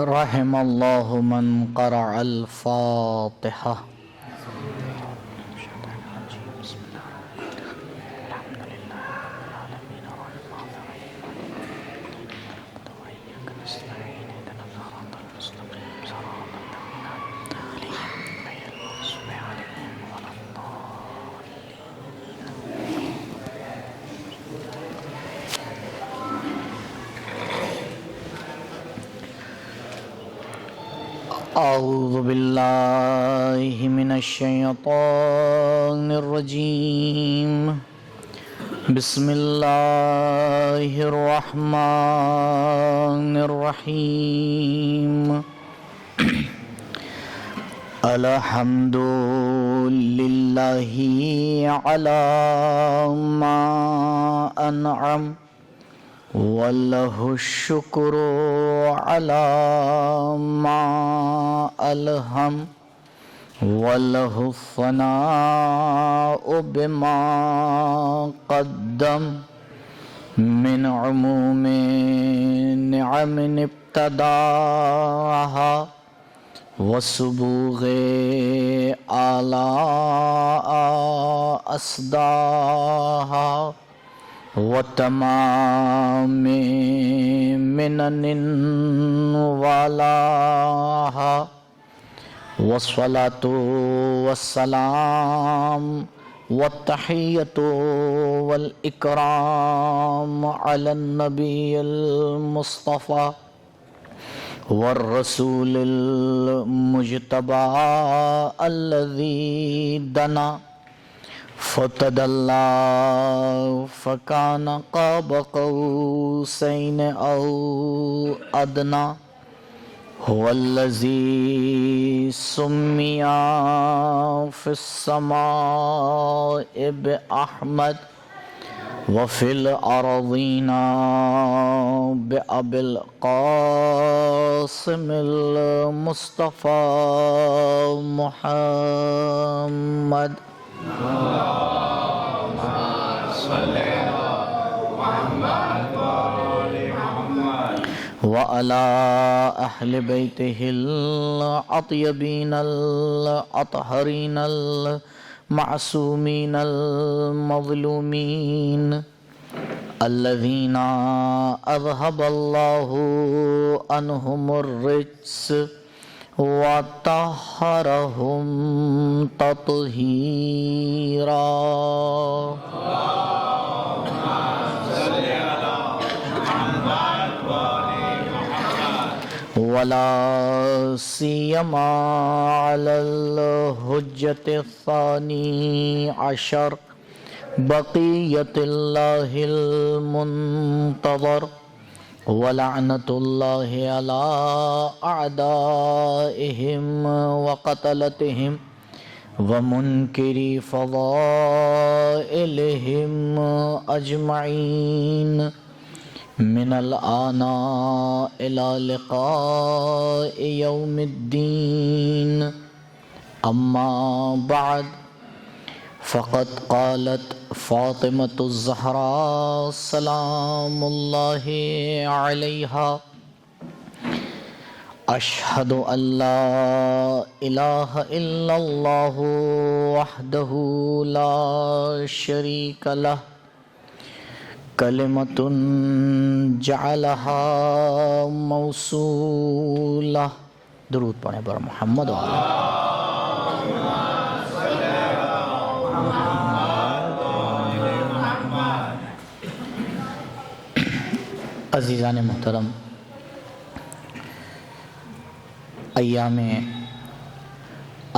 رحم اللہ من قرأ الفاتحہ. اعوذ باللہ من الشیطان الرجیم. بسم اللہ الرحمن الرحیم. الحمد للہ علی ما انعم وَلَهُ الشُّكْرُ عَلَى مَا أَلْهَمَ وَلَهُ الثَّنَاءُ بِمَا قَدَّمَ مِنْ عُمُومِ نِعَمٍ ابْتَدَاهَا وَسُبُوغِ آلاء أَسْدَاهَا وَتَمَامِ مِنَنٍ وَالَاهَا وَالصَّلَاةُ وَالسَّلَامُ وَالتَّحِيَّةُ وَالْإِكْرَامُ عَلَى النَّبِيِّ الْمُصْطَفَى وَالرَّسُولِ الْمُجْتَبَى الَّذِي دَنَا فَتَدَلَّى فَكَانَ قَابَ قَوْسَيْنِ أَوْ أَدْنَى هُوَ الَّذِي سُمِّيَ فِي السَّمَاءِ بِأَحْمَدَ وَفِي الْأَرْضِينَ بِأَبِي الْقَاسِمِ الْمُصْطَفَى مُحَمَّدٍ وعلى أهل بيته الأطيبين الأطهرين المعصومين المظلومين الذين أذهب الله عنهم الرجس وطهرهم تطهيرا. ولا سيما على الحجة الثاني عشر بقية الله المنتظر وَلَعْنَةُ اللَّهِ عَلَىٰ أَعْدَائِهِمْ وَقَتَلَتِهِمْ وَمُنْكِرِي فَضَائِلِهِمْ أَجْمَعِينَ مِنَ الْآنَ إِلَىٰ لِقَاءِ يَوْمِ الدِّينِ. أَمَّا بَعْدُ فقد قالت فاطمة الزہراء سلام اللہ علیہا اشہد ان لا الہ الا اللہ وحدہ لا شریک لہ کلمۃ جعلہا موصولہ. درود پڑھیں پر محمد وعلیہ. عزیزان محترم، ایام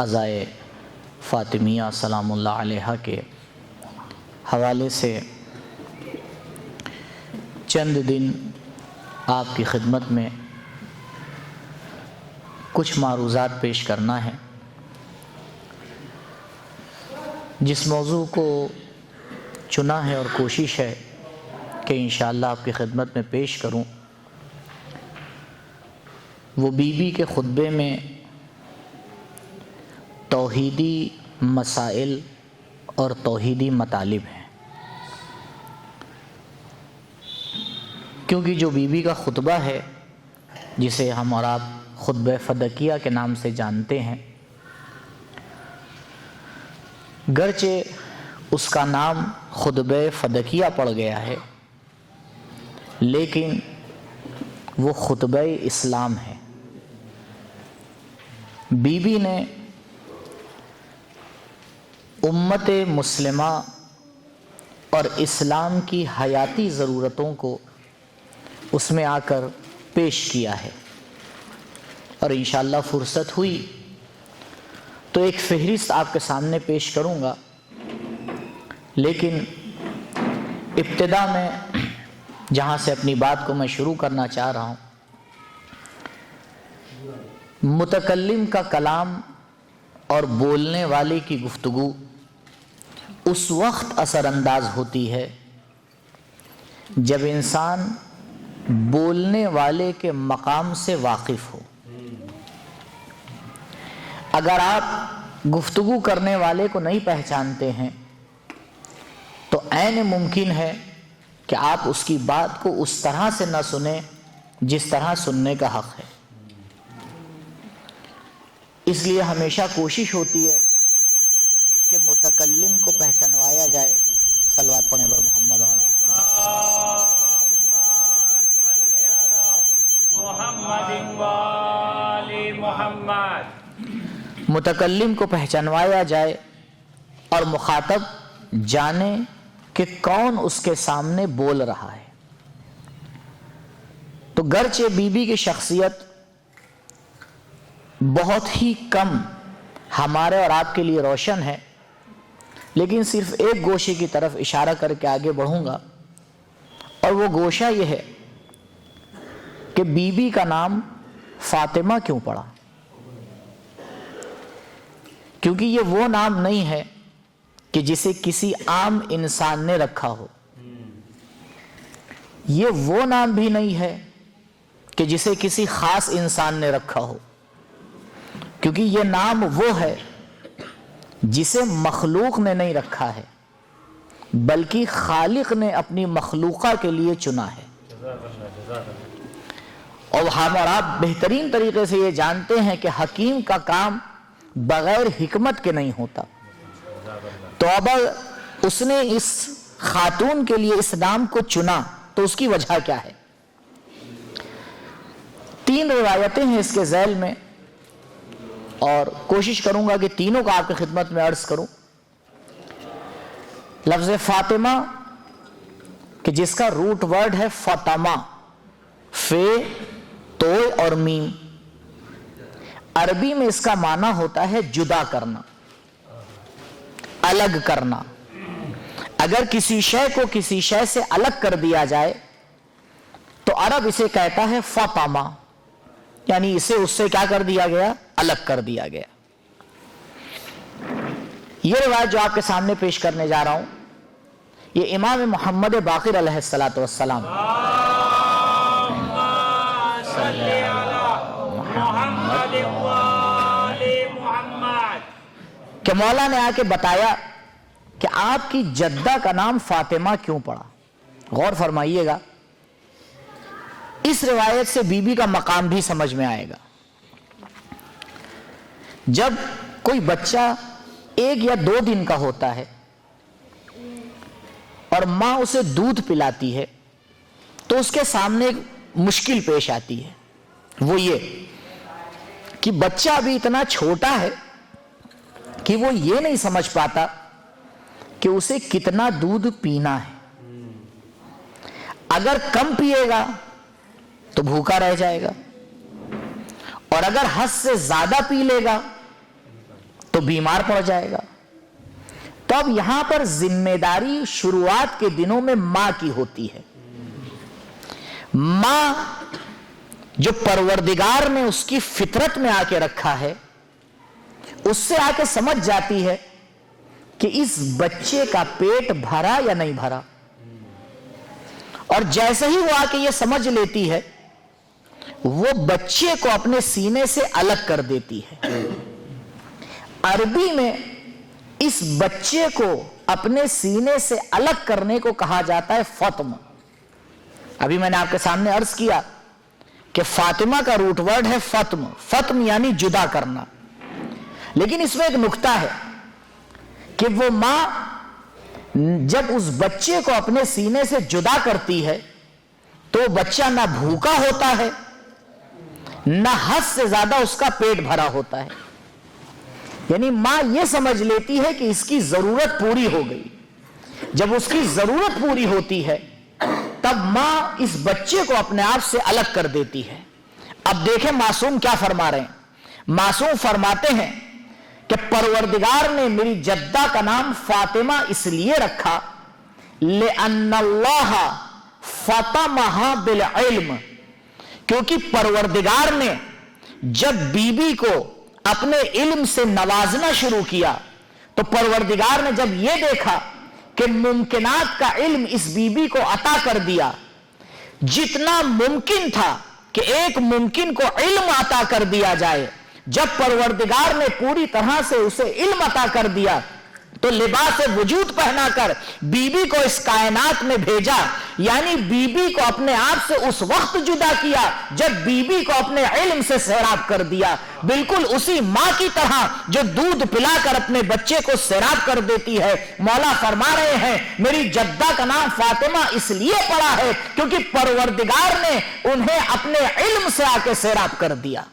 عزائے فاطمیہ سلام اللہ علیہا کے حوالے سے چند دن آپ کی خدمت میں کچھ معروضات پیش کرنا ہے. جس موضوع کو چنا ہے اور کوشش ہے کہ انشاءاللہ آپ کی خدمت میں پیش کروں، وہ بی بی کے خطبے میں توحیدی مسائل اور توحیدی مطالب ہیں. کیونکہ جو بی بی کا خطبہ ہے جسے ہم اور آپ خطبہ فدکیہ کے نام سے جانتے ہیں، گرچہ اس کا نام خطبہ فدکیہ پڑ گیا ہے، لیکن وہ خطبہ اسلام ہے۔ بی بی نے امت مسلمہ اور اسلام کی حیاتی ضرورتوں کو اس میں آ کر پیش کیا ہے، اور انشاءاللہ فرصت ہوئی تو ایک فہرست آپ کے سامنے پیش کروں گا، لیکن ابتدا میں جہاں سے اپنی بات کو میں شروع کرنا چاہ رہا ہوں، متکلم کا کلام اور بولنے والے کی گفتگو اس وقت اثر انداز ہوتی ہے جب انسان بولنے والے کے مقام سے واقف ہو۔ اگر آپ گفتگو کرنے والے کو نہیں پہچانتے ہیں تو عین ممکن ہے کہ آپ اس کی بات کو اس طرح سے نہ سنیں جس طرح سننے کا حق ہے۔ اس لیے ہمیشہ کوشش ہوتی ہے کہ متکلم کو پہچانوایا جائے۔ صلوات پڑھیں بر محمد علیہ محمد، متکلم کو پہچانوایا جائے اور مخاطب جانے کہ کون اس کے سامنے بول رہا ہے۔ تو گرچہ بی بی کی شخصیت بہت ہی کم ہمارے اور آپ کے لیے روشن ہے، لیکن صرف ایک گوشے کی طرف اشارہ کر کے آگے بڑھوں گا، اور وہ گوشہ یہ ہے کہ بی بی کا نام فاطمہ کیوں پڑا؟ کیونکہ یہ وہ نام نہیں ہے کہ جسے کسی عام انسان نے رکھا ہو، یہ وہ نام بھی نہیں ہے کہ جسے کسی خاص انسان نے رکھا ہو، کیونکہ یہ نام وہ ہے جسے مخلوق نے نہیں رکھا ہے بلکہ خالق نے اپنی مخلوقہ کے لیے چنا ہے۔ اور ہم اور آپ بہترین طریقے سے یہ جانتے ہیں کہ حکیم کا کام بغیر حکمت کے نہیں ہوتا۔ تو اب اس نے اس خاتون کے لیے اس نام کو چنا تو اس کی وجہ کیا ہے؟ 3 روایتیں ہیں اس کے ذیل میں، اور کوشش کروں گا کہ تینوں کا آپ کی خدمت میں عرض کروں۔ لفظ فاطمہ کہ جس کا روٹ ورڈ ہے فاطمہ، فے توئے اور میم، عربی میں اس کا معنی ہوتا ہے جدا کرنا، الگ کرنا۔ اگر کسی شے کو کسی شے سے الگ کر دیا جائے تو عرب اسے کہتا ہے فاطمہ، یعنی اسے اس سے کیا کر دیا گیا؟ الگ کر دیا گیا۔ یہ روایت جو آپ کے سامنے پیش کرنے جا رہا ہوں، یہ امام محمد باقر علیہ السلام کہ مولا نے آ کے بتایا کہ آپ کی جدہ کا نام فاطمہ کیوں پڑا۔ غور فرمائیے گا، اس روایت سے بی بی کا مقام بھی سمجھ میں آئے گا۔ جب کوئی بچہ 1 یا 2 دن کا ہوتا ہے اور ماں اسے دودھ پلاتی ہے تو اس کے سامنے ایک مشکل پیش آتی ہے، وہ یہ کہ بچہ ابھی اتنا چھوٹا ہے کہ وہ یہ نہیں سمجھ پاتا کہ اسے کتنا دودھ پینا ہے۔ اگر کم پیے گا تو بھوکا رہ جائے گا، اور اگر حد سے زیادہ پی لے گا تو بیمار پڑ جائے گا۔ تو اب یہاں پر ذمہ داری شروعات کے دنوں میں ماں کی ہوتی ہے۔ ماں جو پروردگار نے اس کی فطرت میں آ کے رکھا ہے، اس سے آ کے سمجھ جاتی ہے کہ اس بچے کا پیٹ بھرا یا نہیں بھرا، اور جیسے ہی وہ آ کے یہ سمجھ لیتی ہے، وہ بچے کو اپنے سینے سے الگ کر دیتی ہے۔ عربی میں اس بچے کو اپنے سینے سے الگ کرنے کو کہا جاتا ہے فطم۔ ابھی میں نے آپ کے سامنے عرض کیا کہ فاطمہ کا روٹ ورڈ ہے فتم، فتم یعنی جدا کرنا، لیکن اس میں ایک نکتہ ہے کہ وہ ماں جب اس بچے کو اپنے سینے سے جدا کرتی ہے تو بچہ نہ بھوکا ہوتا ہے نہ حد سے زیادہ اس کا پیٹ بھرا ہوتا ہے، یعنی ماں یہ سمجھ لیتی ہے کہ اس کی ضرورت پوری ہو گئی۔ جب اس کی ضرورت پوری ہوتی ہے تب ماں اس بچے کو اپنے آپ سے الگ کر دیتی ہے۔ اب دیکھیں معصوم کیا فرما رہے ہیں۔ معصوم فرماتے ہیں کہ پروردگار نے میری جدہ کا نام فاطمہ اس لیے رکھا لِأَنَّ اللَّهَ فَطَمَهَا بِالْعِلْمِ، کیونکہ پروردگار نے جب بی بی کو اپنے علم سے نوازنا شروع کیا تو پروردگار نے جب یہ دیکھا کہ ممکنات کا علم اس بی بی کو عطا کر دیا، جتنا ممکن تھا کہ ایک ممکن کو علم عطا کر دیا جائے، جب پروردگار نے پوری طرح سے اسے علم عطا کر دیا تو لباس وجود پہنا کر بی بی کو اس کائنات میں بھیجا، یعنی بی بی کو اپنے آپ سے اس وقت جدا کیا جب بی بی کو اپنے علم سے سیراب کر دیا، بالکل اسی ماں کی طرح جو دودھ پلا کر اپنے بچے کو سیراب کر دیتی ہے۔ مولا فرما رہے ہیں میری جدہ کا نام فاطمہ اس لیے پڑا ہے کیونکہ پروردگار نے انہیں اپنے علم سے آ کے سیراب کر دیا،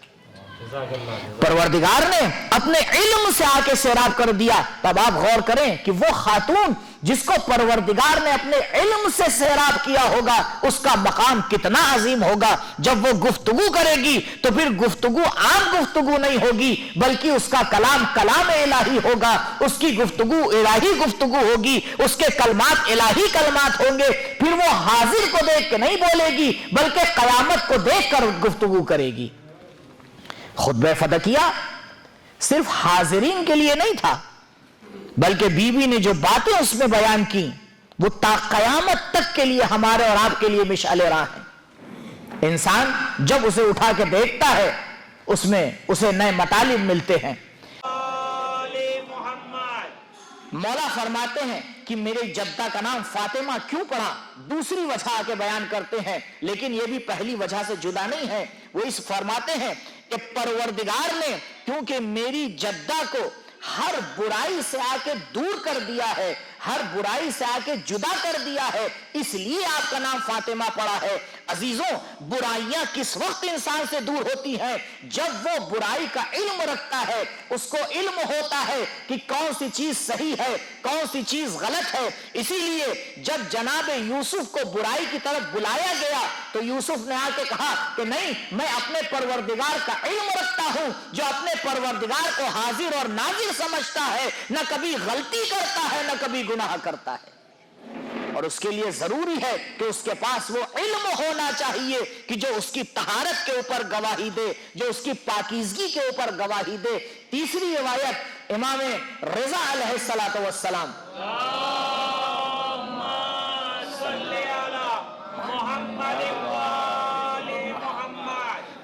پروردگار نے اپنے علم سے آ کے سیراب کر دیا۔ تب آپ غور کریں کہ وہ خاتون جس کو پروردگار نے اپنے علم سے سیراب کیا ہوگا اس کا مقام کتنا عظیم ہوگا۔ جب وہ گفتگو کرے گی تو پھر گفتگو عام گفتگو نہیں ہوگی بلکہ اس کا کلام کلام الہی ہوگا، اس کی گفتگو الہی گفتگو ہوگی، اس کے کلمات الہی کلمات ہوں گے۔ پھر وہ حاضر کو دیکھ کے نہیں بولے گی بلکہ قیامت کو دیکھ کر گفتگو کرے گی۔ خطبہ فدکیہ صرف حاضرین کے لیے نہیں تھا بلکہ بی بی نے جو باتیں اس میں بیان کی وہ تا قیامت تک کے لیے ہمارے اور آپ کے لیے مشعل راہ ہے۔ انسان جب اسے اٹھا کے دیکھتا ہے اس میں اسے نئے مطالب ملتے ہیں۔ مولا فرماتے ہیں کہ میرے جدہ کا نام فاطمہ کیوں پڑا، دوسری وجہ آ کے بیان کرتے ہیں، لیکن یہ بھی پہلی وجہ سے جدا نہیں ہے۔ وہ اس فرماتے ہیں کہ پروردگار نے کیونکہ میری جدہ کو ہر برائی سے آ کے دور کر دیا ہے، ہر برائی سے آ کے جدا کر دیا ہے، اس لیے آپ کا نام فاطمہ پڑا ہے۔ عزیزوں، برائیاں کس وقت انسان سے دور ہوتی ہیں؟ جب وہ برائی کا علم رکھتا ہے، اس کو علم ہوتا ہے کہ کون سی چیز صحیح ہے کون سی چیز غلط ہے۔ اسی لیے جب جناب یوسف کو برائی کی طرف بلایا گیا تو یوسف نے آ کے کہا کہ نہیں، میں اپنے پروردگار کا علم رکھتا ہوں، جو اپنے پروردگار کو حاضر اور ناظر سمجھتا ہے، نہ کبھی غلطی کرتا ہے نہ کبھی گناہ کرتا ہے، اور اس کے لیے ضروری ہے کہ اس کے پاس وہ علم ہونا چاہیے کہ جو اس کی طہارت کے اوپر گواہی دے، جو اس کی پاکیزگی کے اوپر گواہی دے۔ تیسری روایت امام رضا علیہ الصلوۃ والسلام،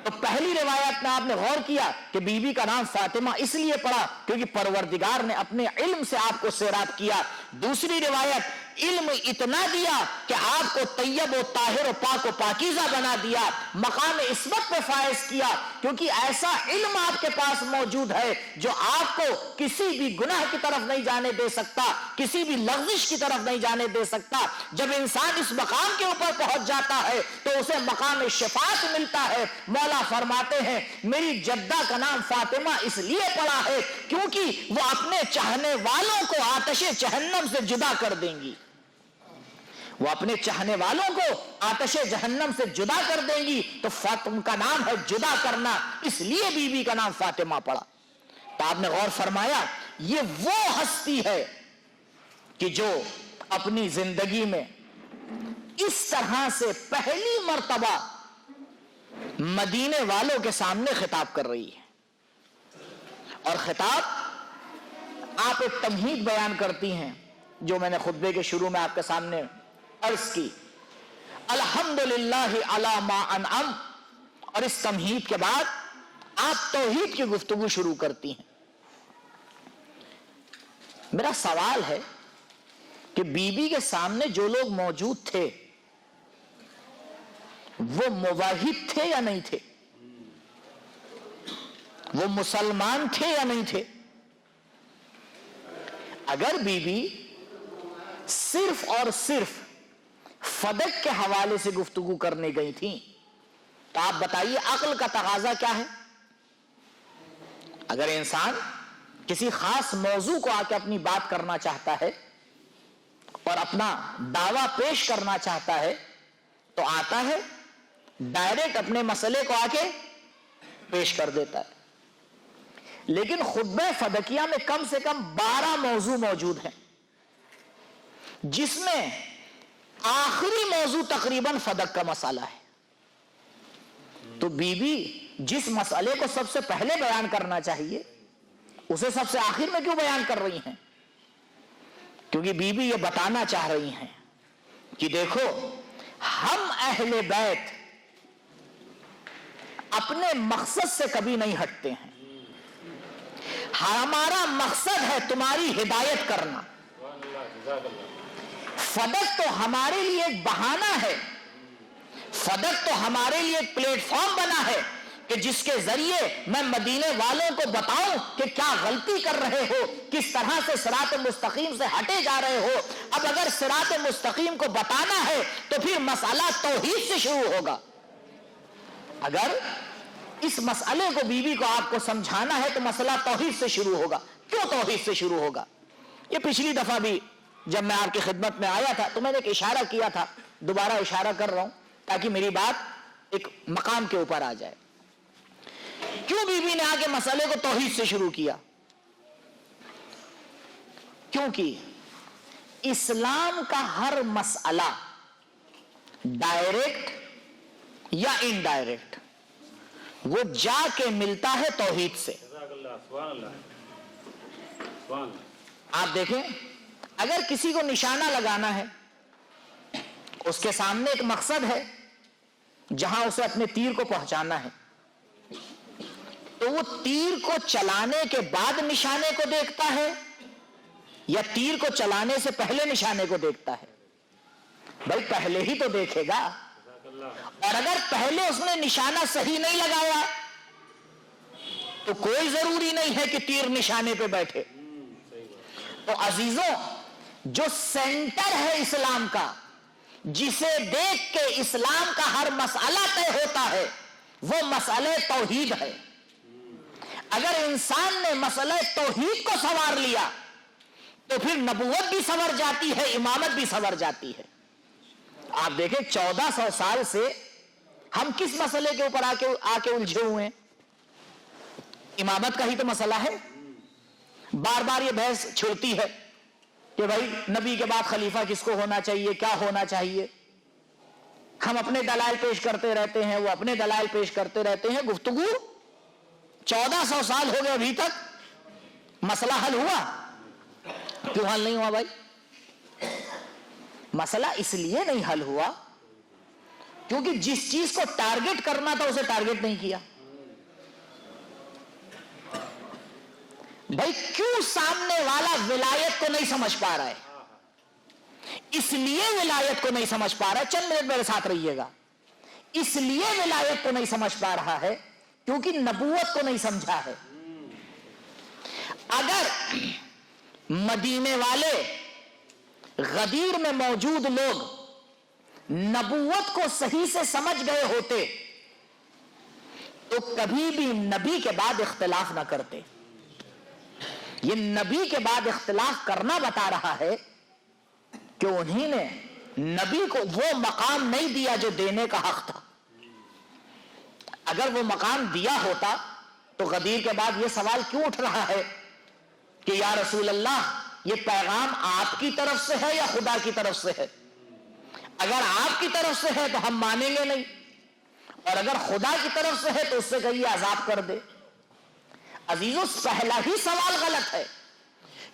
تو پہلی روایت میں آپ نے غور کیا کہ بی بی کا نام فاطمہ اس لیے پڑا کیونکہ پروردگار نے اپنے علم سے آپ کو سیراب کیا۔ دوسری روایت علم اتنا دیا کہ آپ کو طیب و طاہر و پاک و پاکیزہ بنا دیا، مقام عصمت پہ فائز کیا، کیونکہ ایسا علم آپ کے پاس موجود ہے جو آپ کو کسی بھی گناہ کی طرف نہیں جانے دے سکتا، کسی بھی لغزش کی طرف نہیں جانے دے سکتا۔ جب انسان اس مقام کے اوپر پہنچ جاتا ہے تو اسے مقام شفاعت ملتا ہے۔ مولا فرماتے ہیں میری جدہ کا نام فاطمہ اس لیے پڑا ہے کیونکہ وہ اپنے چاہنے والوں کو آتش جہنم سے جدا کر دیں گی، وہ اپنے چاہنے والوں کو آتش جہنم سے جدا کر دیں گی۔ تو فاطمہ کا نام ہے جدا کرنا، اس لیے بی بی کا نام فاطمہ پڑا۔ تو آپ نے غور فرمایا یہ وہ ہستی ہے کہ جو اپنی زندگی میں اس طرح سے پہلی مرتبہ مدینے والوں کے سامنے خطاب کر رہی ہے، اور خطاب آپ ایک تمہید بیان کرتی ہیں جو میں نے خطبے کے شروع میں آپ کے سامنے عرض کی، الحمدللہ علی ما انعم، اور اس تمہید کے بعد آپ توحید کی گفتگو شروع کرتی ہیں۔ میرا سوال ہے کہ بی بی کے سامنے جو لوگ موجود تھے وہ موحد تھے یا نہیں تھے؟ وہ مسلمان تھے یا نہیں تھے؟ اگر بی بی صرف اور صرف فدق کے حوالے سے گفتگو کرنے گئی تھی تو آپ بتائیے عقل کا تقاضا کیا ہے؟ اگر انسان کسی خاص موضوع کو آ کے اپنی بات کرنا چاہتا ہے اور اپنا دعویٰ پیش کرنا چاہتا ہے تو آتا ہے ڈائریکٹ اپنے مسئلے کو آ کے پیش کر دیتا ہے. لیکن خطبہ فدقیہ میں کم سے کم 12 موضوع موجود ہیں جس میں آخری موضوع تقریباً فدق کا مسئلہ ہے. تو بی بی جس مسئلے کو سب سے پہلے بیان کرنا چاہیے اسے سب سے آخر میں کیوں بیان کر رہی ہیں؟ کیونکہ بی بی یہ بتانا چاہ رہی ہیں کہ دیکھو ہم اہل بیت اپنے مقصد سے کبھی نہیں ہٹتے ہیں. ہمارا مقصد ہے تمہاری ہدایت کرنا. فدق تو ہمارے لیے ایک بہانہ ہے، فدق تو ہمارے لیے ایک پلیٹ فارم بنا ہے کہ جس کے ذریعے میں مدینے والوں کو بتاؤں کہ کیا غلطی کر رہے ہو، کس طرح سے صراط مستقیم سے ہٹے جا رہے ہو. اب اگر صراط مستقیم کو بتانا ہے تو پھر مسئلہ توحید سے شروع ہوگا. اگر اس مسئلے کو بیوی کو آپ کو سمجھانا ہے تو مسئلہ توحید سے شروع ہوگا. کیوں توحید سے شروع ہوگا؟ یہ پچھلی دفعہ بھی جب میں آپ کی خدمت میں آیا تھا تو میں نے ایک اشارہ کیا تھا، دوبارہ اشارہ کر رہا ہوں تاکہ میری بات ایک مقام کے اوپر آ جائے. کیوں بی بی نے آگے مسئلے کو توحید سے شروع کیا؟ کیونکہ اسلام کا ہر مسئلہ ڈائریکٹ یا انڈائریکٹ وہ جا کے ملتا ہے توحید سے. آپ دیکھیں اگر کسی کو نشانہ لگانا ہے، اس کے سامنے ایک مقصد ہے جہاں اسے اپنے تیر کو پہنچانا ہے، تو وہ تیر کو چلانے کے بعد نشانے کو دیکھتا ہے یا تیر کو چلانے سے پہلے نشانے کو دیکھتا ہے؟ بھائی پہلے ہی تو دیکھے گا. اور اگر پہلے اس نے نشانہ صحیح نہیں لگایا تو کوئی ضروری نہیں ہے کہ تیر نشانے پہ بیٹھے. تو عزیزوں، جو سینٹر ہے اسلام کا، جسے دیکھ کے اسلام کا ہر مسئلہ طے ہوتا ہے، وہ مسئلہ توحید ہے. اگر انسان نے مسئلہ توحید کو سنوار لیا تو پھر نبوت بھی سنور جاتی ہے، امامت بھی سنور جاتی ہے. آپ دیکھیں 1400 سال سے ہم کس مسئلے کے اوپر آ کے الجھے ہوئے ہیں؟ امامت کا ہی تو مسئلہ ہے. بار بار یہ بحث چھڑتی ہے کہ بھائی نبی کے بعد خلیفہ کس کو ہونا چاہیے، کیا ہونا چاہیے. ہم اپنے دلائل پیش کرتے رہتے ہیں، وہ اپنے دلائل پیش کرتے رہتے ہیں. گفتگو 1400 سال ہو گئے، ابھی تک مسئلہ حل ہوا؟ کیوں حل نہیں ہوا بھائی؟ مسئلہ اس لیے نہیں حل ہوا کیونکہ جس چیز کو ٹارگٹ کرنا تھا اسے ٹارگٹ نہیں کیا. بھائی کیوں سامنے والا ولایت کو نہیں سمجھ پا رہا ہے؟ اس لیے ولایت کو نہیں سمجھ پا رہا ہے، چند منٹ میرے ساتھ رہیے گا. اس لیے ولایت کو نہیں سمجھ پا رہا ہے کیونکہ نبوت کو نہیں سمجھا ہے. اگر مدینے والے غدیر میں موجود لوگ نبوت کو صحیح سے سمجھ گئے ہوتے تو کبھی بھی نبی کے بعد اختلاف نہ کرتے. یہ نبی کے بعد اختلاف کرنا بتا رہا ہے کہ انہی نے نبی کو وہ مقام نہیں دیا جو دینے کا حق تھا. اگر وہ مقام دیا ہوتا تو غدیر کے بعد یہ سوال کیوں اٹھ رہا ہے کہ یا رسول اللہ یہ پیغام آپ کی طرف سے ہے یا خدا کی طرف سے ہے؟ اگر آپ کی طرف سے ہے تو ہم مانیں گے نہیں، اور اگر خدا کی طرف سے ہے تو اس سے کہیے عذاب کر دے. عزیزوں، پہلا ہی سوال غلط ہے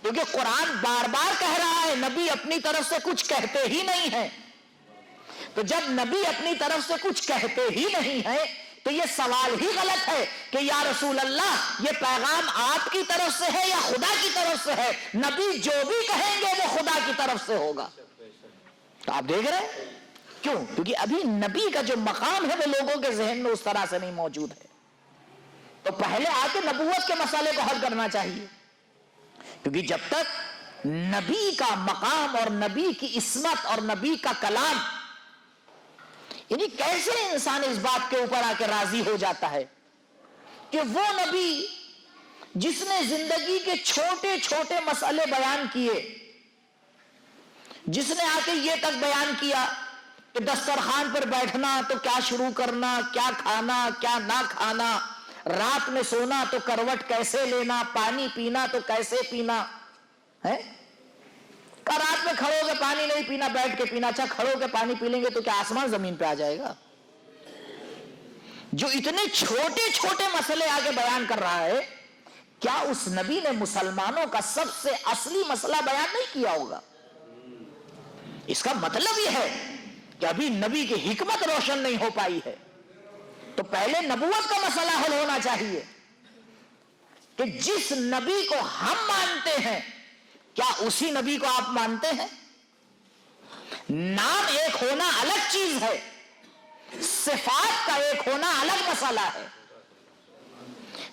کیونکہ قرآن بار بار کہہ رہا ہے نبی اپنی طرف سے کچھ کہتے ہی نہیں ہیں. تو جب نبی اپنی طرف سے کچھ کہتے ہی نہیں ہیں تو یہ سوال ہی غلط ہے کہ یا رسول اللہ یہ پیغام آپ کی طرف سے ہے یا خدا کی طرف سے ہے. نبی جو بھی کہیں گے وہ خدا کی طرف سے ہوگا. تو آپ دیکھ رہے ہیں کیوں؟ کیونکہ ابھی نبی کا جو مقام ہے وہ لوگوں کے ذہن میں اس طرح سے نہیں موجود ہے. تو پہلے آ کے نبوت کے مسئلے کو حل کرنا چاہیے، کیونکہ جب تک نبی کا مقام اور نبی کی عصمت اور نبی کا کلام، یعنی کیسے انسان اس بات کے اوپر آ کے راضی ہو جاتا ہے کہ وہ نبی جس نے زندگی کے چھوٹے چھوٹے مسئلے بیان کیے، جس نے آ کے یہ تک بیان کیا کہ دسترخوان پر بیٹھنا تو کیا شروع کرنا، کیا کھانا کیا نہ کھانا، رات میں سونا تو کروٹ کیسے لینا، پانی پینا تو کیسے پینا ہے. رات میں کھڑو کے پانی نہیں پینا، بیٹھ کے پینا. اچھا کھڑو کے پانی پی لیں گے تو کیا آسمان زمین پہ آ جائے گا؟ جو اتنے چھوٹے چھوٹے مسئلے آگے بیان کر رہا ہے، کیا اس نبی نے مسلمانوں کا سب سے اصلی مسئلہ بیان نہیں کیا ہوگا؟ اس کا مطلب یہ ہے کہ ابھی نبی کی حکمت روشن نہیں ہو پائی ہے. تو پہلے نبوت کا مسئلہ حل ہونا چاہیے کہ جس نبی کو ہم مانتے ہیں کیا اسی نبی کو آپ مانتے ہیں؟ نام ایک ہونا الگ چیز ہے، صفات کا ایک ہونا الگ مسئلہ ہے.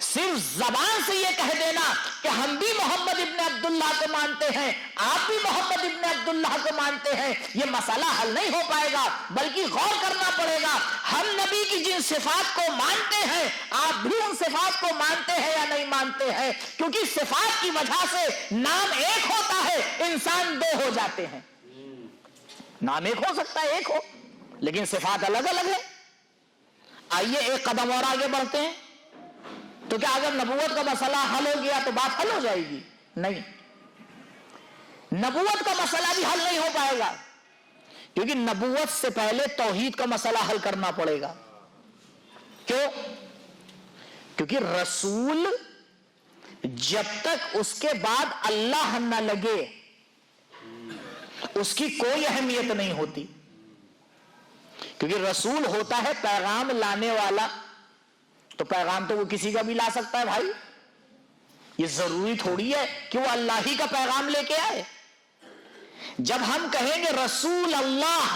صرف زبان سے یہ کہہ دینا کہ ہم بھی محمد ابن عبداللہ کو مانتے ہیں، آپ بھی محمد ابن عبداللہ کو مانتے ہیں، یہ مسئلہ حل نہیں ہو پائے گا، بلکہ غور کرنا پڑے گا. ہم نبی کی جن صفات کو مانتے ہیں آپ بھی ان صفات کو مانتے ہیں یا نہیں مانتے ہیں؟ کیونکہ صفات کی وجہ سے نام ایک ہوتا ہے، انسان دو ہو جاتے ہیں. نام ایک ہو سکتا ہے، ایک ہو، لیکن صفات الگ الگ ہے. آئیے ایک قدم اور آگے بڑھتے ہیں. تو کیا اگر نبوت کا مسئلہ حل ہو گیا تو بات حل ہو جائے گی؟ نہیں، نبوت کا مسئلہ بھی حل نہیں ہو پائے گا، کیونکہ نبوت سے پہلے توحید کا مسئلہ حل کرنا پڑے گا. کیوں؟ کیونکہ رسول جب تک اس کے بعد اللہ نہ لگے اس کی کوئی اہمیت نہیں ہوتی. کیونکہ رسول ہوتا ہے پیغام لانے والا، تو پیغام تو وہ کسی کا بھی لا سکتا ہے بھائی. یہ ضروری تھوڑی ہے کہ وہ اللہ ہی کا پیغام لے کے آئے. جب ہم کہیں گے رسول اللہ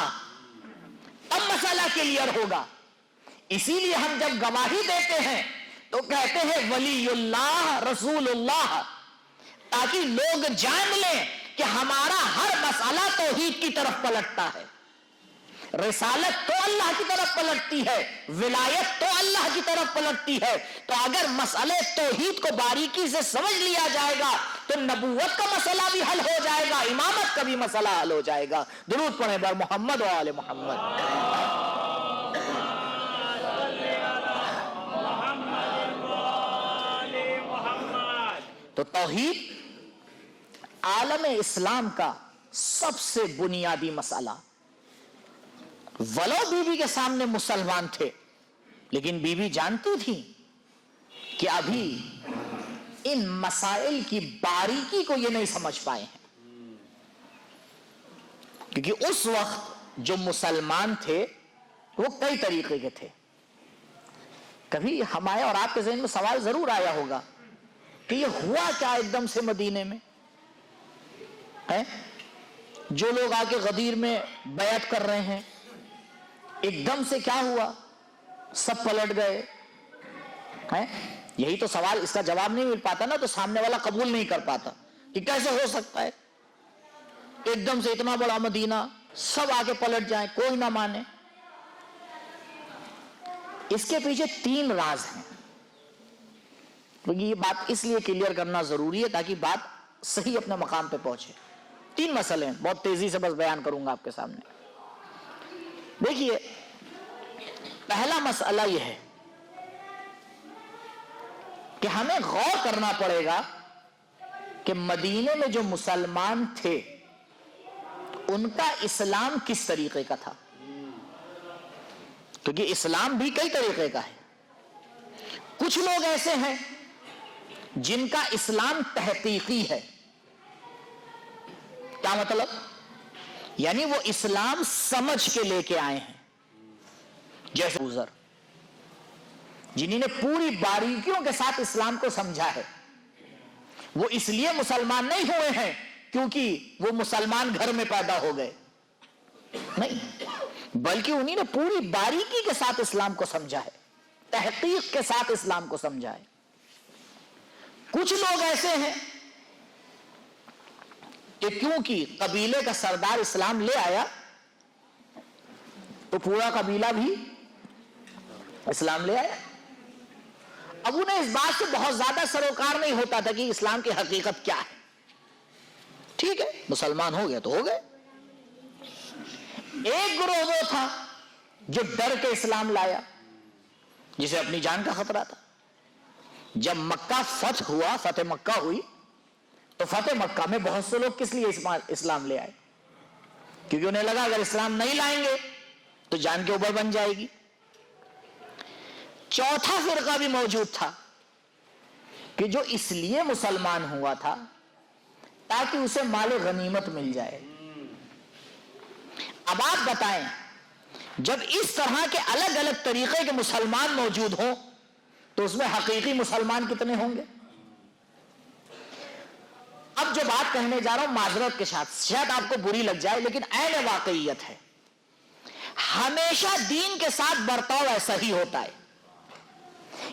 اب مسئلہ کلیئر ہوگا. اسی لیے ہم جب گواہی دیتے ہیں تو کہتے ہیں ولی اللہ رسول اللہ، تاکہ لوگ جان لیں کہ ہمارا ہر مسئلہ توحید کی طرف پلٹتا ہے. رسالت تو اللہ کی طرف پلٹتی ہے، ولایت تو اللہ کی طرف پلٹتی ہے. تو اگر مسئلے توحید کو باریکی سے سمجھ لیا جائے گا تو نبوت کا مسئلہ بھی حل ہو جائے گا، امامت کا بھی مسئلہ حل ہو جائے گا. درود پڑھیں بر محمد و آل محمد. تو توحید عالم اسلام کا سب سے بنیادی مسئلہ. ولو بی بی کے سامنے مسلمان تھے، لیکن بی بی جانتی تھی کہ ابھی ان مسائل کی باریکی کو یہ نہیں سمجھ پائے ہیں. کیونکہ اس وقت جو مسلمان تھے وہ کئی طریقے کے تھے. کبھی ہمارے اور آپ کے ذہن میں سوال ضرور آیا ہوگا کہ یہ ہوا کیا ایک دم سے مدینے میں ہے؟ جو لوگ آ کے غدیر میں بیعت کر رہے ہیں، ایک دم سے کیا ہوا؟ سب پلٹ گئے ہیں. یہی تو سوال، اس کا جواب نہیں مل پاتا نا تو سامنے والا قبول نہیں کر پاتا کہ کیسے ہو سکتا ہے ایک دم سے اتنا بڑا مدینہ سب آگے پلٹ جائیں، کوئی نہ مانے. اس کے پیچھے تین راز ہیں. یہ بات اس لیے کلیئر کرنا ضروری ہے تاکہ بات صحیح اپنے مقام پہ پہنچے. تین مسئلے ہیں، بہت تیزی سے بس بیان کروں گا آپ کے سامنے. دیکھیے، پہلا مسئلہ یہ ہے کہ ہمیں غور کرنا پڑے گا کہ مدینے میں جو مسلمان تھے ان کا اسلام کس طریقے کا تھا. کیونکہ اسلام بھی کئی طریقے کا ہے. کچھ لوگ ایسے ہیں جن کا اسلام تحقیقی ہے. کیا مطلب؟ یعنی وہ اسلام سمجھ کے لے کے آئے ہیں، جیسے گزر جنہوں نے پوری باریکیوں کے ساتھ اسلام کو سمجھا ہے. وہ اس لیے مسلمان نہیں ہوئے ہیں کیونکہ وہ مسلمان گھر میں پیدا ہو گئے، نہیں، بلکہ انہی نے پوری باریکی کے ساتھ اسلام کو سمجھا ہے، تحقیق کے ساتھ اسلام کو سمجھا ہے۔ کچھ لوگ ایسے ہیں کہ کیونکہ قبیلے کا سردار اسلام لے آیا تو پورا قبیلہ بھی اسلام لے آیا۔ اب انہیں اس بات سے بہت زیادہ سروکار نہیں ہوتا تھا کہ اسلام کی حقیقت کیا ہے، ٹھیک ہے مسلمان ہو گیا تو ہو گئے۔ ایک گروہ وہ تھا جو ڈر کے اسلام لایا، جسے اپنی جان کا خطرہ تھا۔ جب مکہ فتح ہوا، فتح مکہ ہوئی، تو فتح مکہ میں بہت سے لوگ کس لیے اسلام لے آئے؟ کیونکہ انہیں لگا اگر اسلام نہیں لائیں گے تو جان کے اوپر بن جائے گی۔ چوتھا فرقہ بھی موجود تھا کہ جو اس لیے مسلمان ہوا تھا تاکہ اسے مال غنیمت مل جائے۔ اب آپ بتائیں، جب اس طرح کے الگ الگ طریقے کے مسلمان موجود ہوں تو اس میں حقیقی مسلمان کتنے ہوں گے؟ اب جو بات کہنے جا رہا ہوں معذرت کے ساتھ شاید آپ کو بری لگ جائے، لیکن عین واقعیت ہے۔ ہمیشہ دین کے ساتھ برتاؤ ایسا ہی ہوتا ہے۔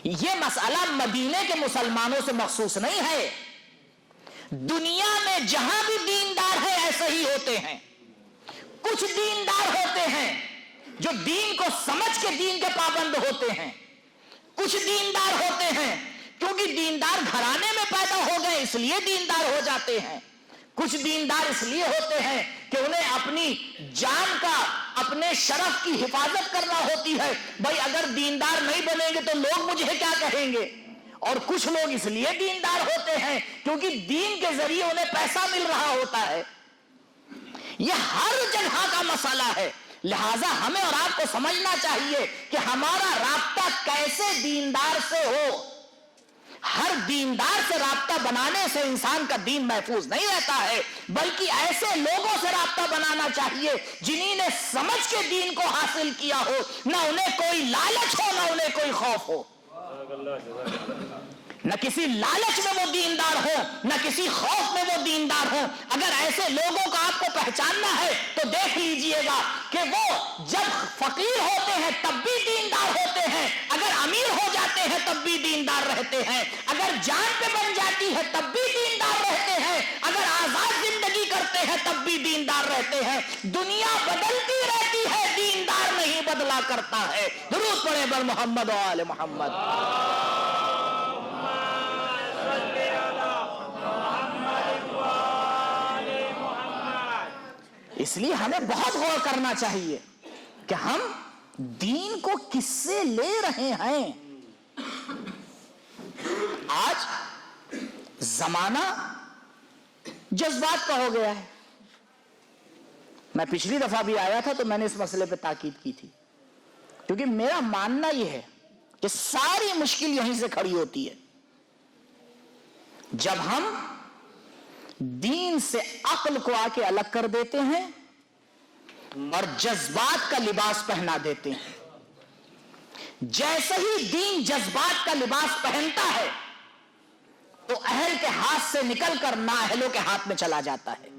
یہ مسئلہ مدینے کے مسلمانوں سے مخصوص نہیں ہے، دنیا میں جہاں بھی دیندار ہے ایسے ہی ہوتے ہیں۔ کچھ دیندار ہوتے ہیں جو دین کو سمجھ کے دین کے پابند ہوتے ہیں، کچھ دیندار ہوتے ہیں کیونکہ دیندار گھرانے میں پیدا ہو گئے اس لیے دیندار ہو جاتے ہیں، کچھ دیندار اس لیے ہوتے ہیں کہ انہیں اپنی جان کا، اپنے شرف کی حفاظت کرنا ہوتی ہے، بھائی اگر دیندار نہیں بنیں گے تو لوگ مجھے کیا کہیں گے۔ اور کچھ لوگ اس لیے دیندار ہوتے ہیں کیونکہ دین کے ذریعے انہیں پیسہ مل رہا ہوتا ہے۔ یہ ہر جگہ کا مسئلہ ہے، لہذا ہمیں اور آپ کو سمجھنا چاہیے کہ ہمارا رابطہ کیسے دیندار سے ہو۔ ہر دیندار سے رابطہ بنانے سے انسان کا دین محفوظ نہیں رہتا ہے، بلکہ ایسے لوگوں سے رابطہ بنانا چاہیے جنہوں نے سمجھ کے دین کو حاصل کیا ہو، نہ انہیں کوئی لالچ ہو نہ انہیں کوئی خوف ہو، نہ کسی لالچ میں وہ دیندار ہو نہ کسی خوف میں وہ دیندار ہو۔ اگر ایسے لوگوں کا آپ کو پہچاننا ہے تو دیکھ لیجئے گا کہ وہ جب فقیر ہوتے ہیں تب بھی دیندار ہوتے ہیں، اگر امیر ہو جاتے ہیں تب بھی دیندار رہتے ہیں، اگر جان پہ بن جاتی ہے تب بھی دیندار رہتے ہیں، اگر آزاد زندگی کرتے ہیں تب بھی دیندار رہتے ہیں۔ دنیا بدلتی رہتی ہے، دیندار نہیں بدلا کرتا ہے۔ درود پڑھیں بر محمد و آل محمد۔ اس لیے ہمیں بہت غور کرنا چاہیے کہ ہم دین کو کس سے لے رہے ہیں۔ آج زمانہ جذبات کا ہو گیا ہے۔ میں پچھلی دفعہ بھی آیا تھا تو میں نے اس مسئلے پہ تاکید کی تھی، کیونکہ میرا ماننا یہ ہے کہ ساری مشکل یہیں سے کھڑی ہوتی ہے۔ جب ہم دین سے عقل کو آ کے الگ کر دیتے ہیں اور جذبات کا لباس پہنا دیتے ہیں۔ جیسے ہی دین جذبات کا لباس پہنتا ہے تو اہل کے ہاتھ سے نکل کر نااہلوں کے ہاتھ میں چلا جاتا ہے،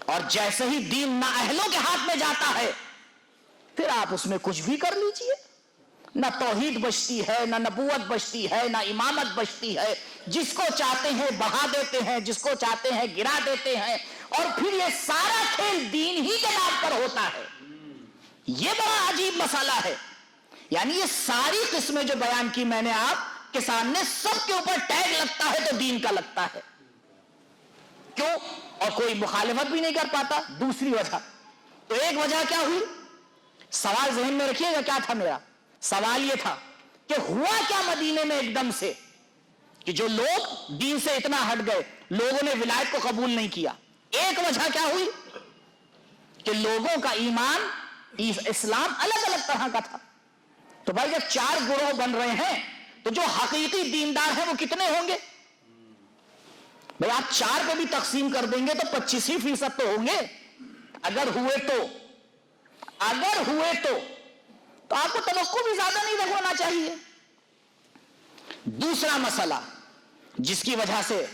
اور جیسے ہی دین نااہلوں کے ہاتھ میں جاتا ہے پھر آپ اس میں کچھ بھی کر لیجئے، نہ توحید بچتی ہے، نہ نبوت بچتی ہے، نہ امامت بچتی ہے۔ جس کو چاہتے ہیں بہا دیتے ہیں، جس کو چاہتے ہیں گرا دیتے ہیں، اور پھر یہ سارا کھیل دین ہی کے نام پر ہوتا ہے۔ یہ بڑا عجیب مسئلہ ہے۔ یعنی یہ ساری قسمیں جو بیان کی میں نے آپ کے سامنے، سب کے اوپر ٹیگ لگتا ہے تو دین کا لگتا ہے۔ کیوں؟ اور کوئی مخالفت بھی نہیں کر پاتا۔ دوسری وجہ تو ایک وجہ کیا ہوئی؟ سوال ذہن میں رکھیے گا کیا تھا میرا سوال؟ یہ تھا کہ ہوا کیا مدینے میں ایک دم سے کہ جو لوگ دین سے اتنا ہٹ گئے، لوگوں نے ولایت کو قبول نہیں کیا۔ ایک وجہ کیا ہوئی کہ لوگوں کا ایمان، اسلام الگ الگ طرح کا تھا۔ تو بھائی جب چار گروہ بن رہے ہیں تو جو حقیقی دیندار ہیں وہ کتنے ہوں گے؟ بھائی آپ چار پہ بھی تقسیم کر دیں گے تو 25% تو ہوں گے، اگر ہوئے تو آپ کو توقع بھی زیادہ نہیں رکھنا چاہیے۔ دوسرا مسئلہ جس کی وجہ سے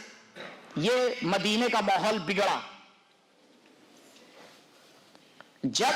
یہ مدینے کا ماحول بگڑا، جب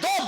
2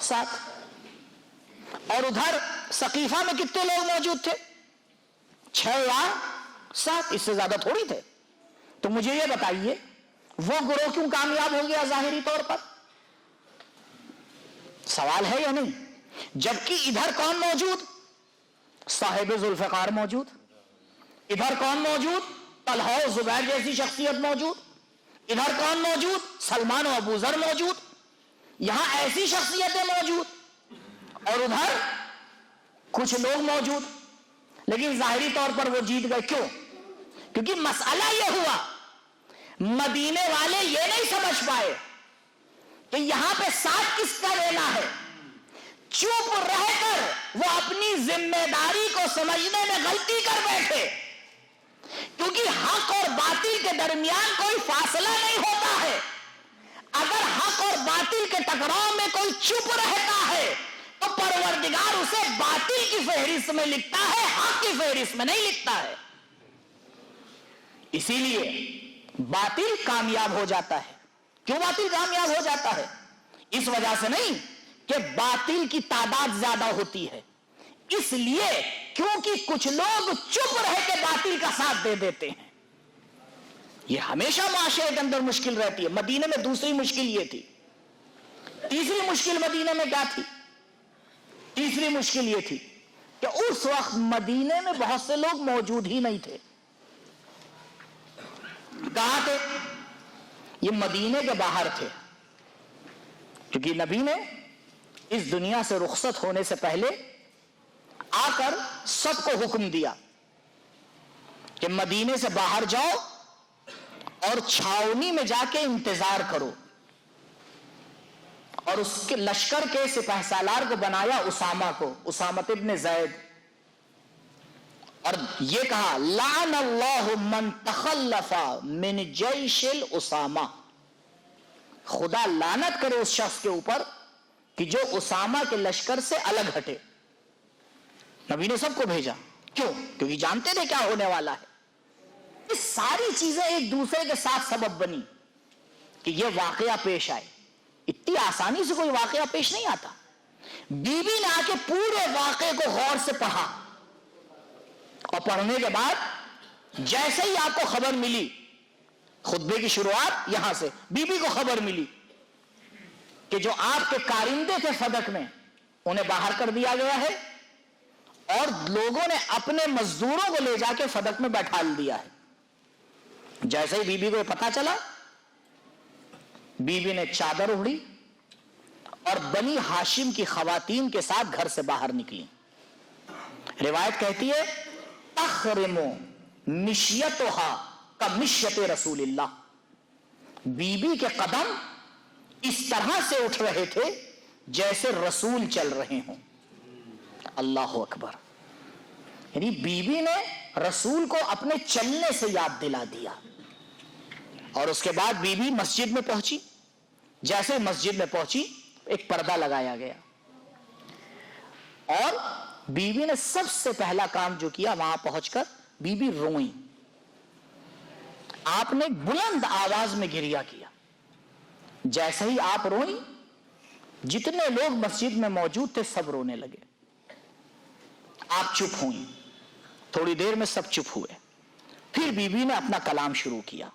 7. اور ادھر سقیفہ میں کتنے لوگ موجود تھے؟ 6 یا 7، اس سے زیادہ تھوڑی تھے. تو مجھے یہ بتائیے وہ گروہ کیوں کامیاب ہو گیا ظاہری طور پر؟ سوال ہے یا نہیں؟ جبکہ ادھر کون موجود؟ صاحب ذوالفقار موجود. ادھر کون موجود؟ طلحہ و زبیر جیسی شخصیت موجود. ادھر کون موجود؟ سلمان و ابو ذر موجود. یہاں ایسی شخصیتیں موجود اور ادھر کچھ لوگ موجود، لیکن ظاہری طور پر وہ جیت گئے. کیوں؟ کیونکہ مسئلہ یہ ہوا، مدینے والے یہ نہیں سمجھ پائے کہ یہاں پہ ساتھ کس کا لینا ہے. چپ رہ کر وہ اپنی ذمہ داری کو سمجھنے میں غلطی کر بیٹھے، کیونکہ حق اور باطل کے درمیان کوئی فاصلہ نہیں ہوتا ہے. اگر حق اور باطل کے ٹکراؤ میں کوئی چپ رہتا ہے تو پروردگار اسے باطل کی فہرست میں لکھتا ہے، حق کی فہرست میں نہیں لکھتا ہے. اسی لیے باطل کامیاب ہو جاتا ہے. کیوں باطل کامیاب ہو جاتا ہے؟ اس وجہ سے نہیں کہ باطل کی تعداد زیادہ ہوتی ہے، اس لیے کیونکہ کچھ لوگ چپ رہ کے باطل کا ساتھ دے دیتے ہیں. یہ ہمیشہ معاشرے کے اندر مشکل رہتی ہے. مدینے میں دوسری مشکل یہ تھی. تیسری مشکل مدینے میں کیا تھی؟ تیسری مشکل یہ تھی کہ اس وقت مدینے میں بہت سے لوگ موجود ہی نہیں تھے. کہاں تھے؟ یہ مدینے کے باہر تھے، کیونکہ نبی نے اس دنیا سے رخصت ہونے سے پہلے آ کر سب کو حکم دیا کہ مدینے سے باہر جاؤ اور چھاؤنی میں جا کے انتظار کرو. اور اس کے لشکر کے سپہ سالار کو بنایا اسامہ کو، اسامہ ابن زید، اور یہ کہا لعن اللہ من تخلف من جیش الاسامہ، خدا لعنت کرے اس شخص کے اوپر کہ جو اسامہ کے لشکر سے الگ ہٹے. نبی نے سب کو بھیجا. کیوں؟ کیونکہ جانتے تھے کیا ہونے والا ہے. یہ ساری چیزیں ایک دوسرے کے ساتھ سبب بنی کہ یہ واقعہ پیش آئے. اتنی آسانی سے کوئی واقعہ پیش نہیں آتا. بی بی نے آ کے پورے واقعے کو غور سے پڑھا، اور پڑھنے کے بعد جیسے ہی آپ کو خبر ملی، خطبے کی شروعات یہاں سے، بی بی کو خبر ملی کہ جو آپ کے کارندے تھے فدق میں انہیں باہر کر دیا گیا ہے اور لوگوں نے اپنے مزدوروں کو لے جا کے فدق میں بیٹھا دیا ہے. جیسے ہی بی بی کو یہ پتا چلا، بی بی نے چادر اڑی اور بنی ہاشم کی خواتین کے ساتھ گھر سے باہر نکلی. روایت کہتی ہے تخرم مشیتها کمشیت رسول اللہ، بی بی کے قدم اس طرح سے اٹھ رہے تھے جیسے رسول چل رہے ہوں. اللہ اکبر. یعنی بی بی نے رسول کو اپنے چلنے سے یاد دلا دیا. اور اس کے بعد بی بی مسجد میں پہنچی. جیسے مسجد میں پہنچی ایک پردہ لگایا گیا، اور بی بی نے سب سے پہلا کام جو کیا، وہاں پہنچ کر بی بی روئی. آپ نے بلند آواز میں گریہ کیا. جیسے ہی آپ روئی، جتنے لوگ مسجد میں موجود تھے سب رونے لگے. آپ چپ ہوئیں. تھوڑی دیر میں سب چپ ہوئے. پھر بی بی نے اپنا کلام شروع کیا.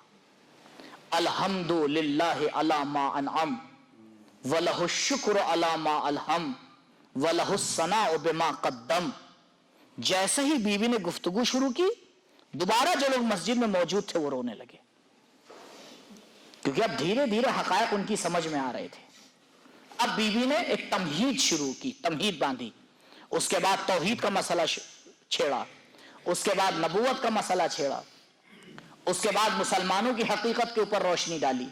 الحمد للہ علی ما انعم ولہ الشکر علی ما الہم ولہ الثناء بما قدم. جیسے ہی بی بی نے گفتگو شروع کی، دوبارہ جو لوگ مسجد میں موجود تھے وہ رونے لگے، کیونکہ اب دھیرے دھیرے حقائق ان کی سمجھ میں آ رہے تھے. اب بی بی نے ایک تمہید شروع کی، تمہید باندھی. اس کے بعد توحید کا مسئلہ چھیڑا، اس کے بعد نبوت کا مسئلہ چھیڑا، اس کے بعد مسلمانوں کی حقیقت کے اوپر روشنی ڈالی،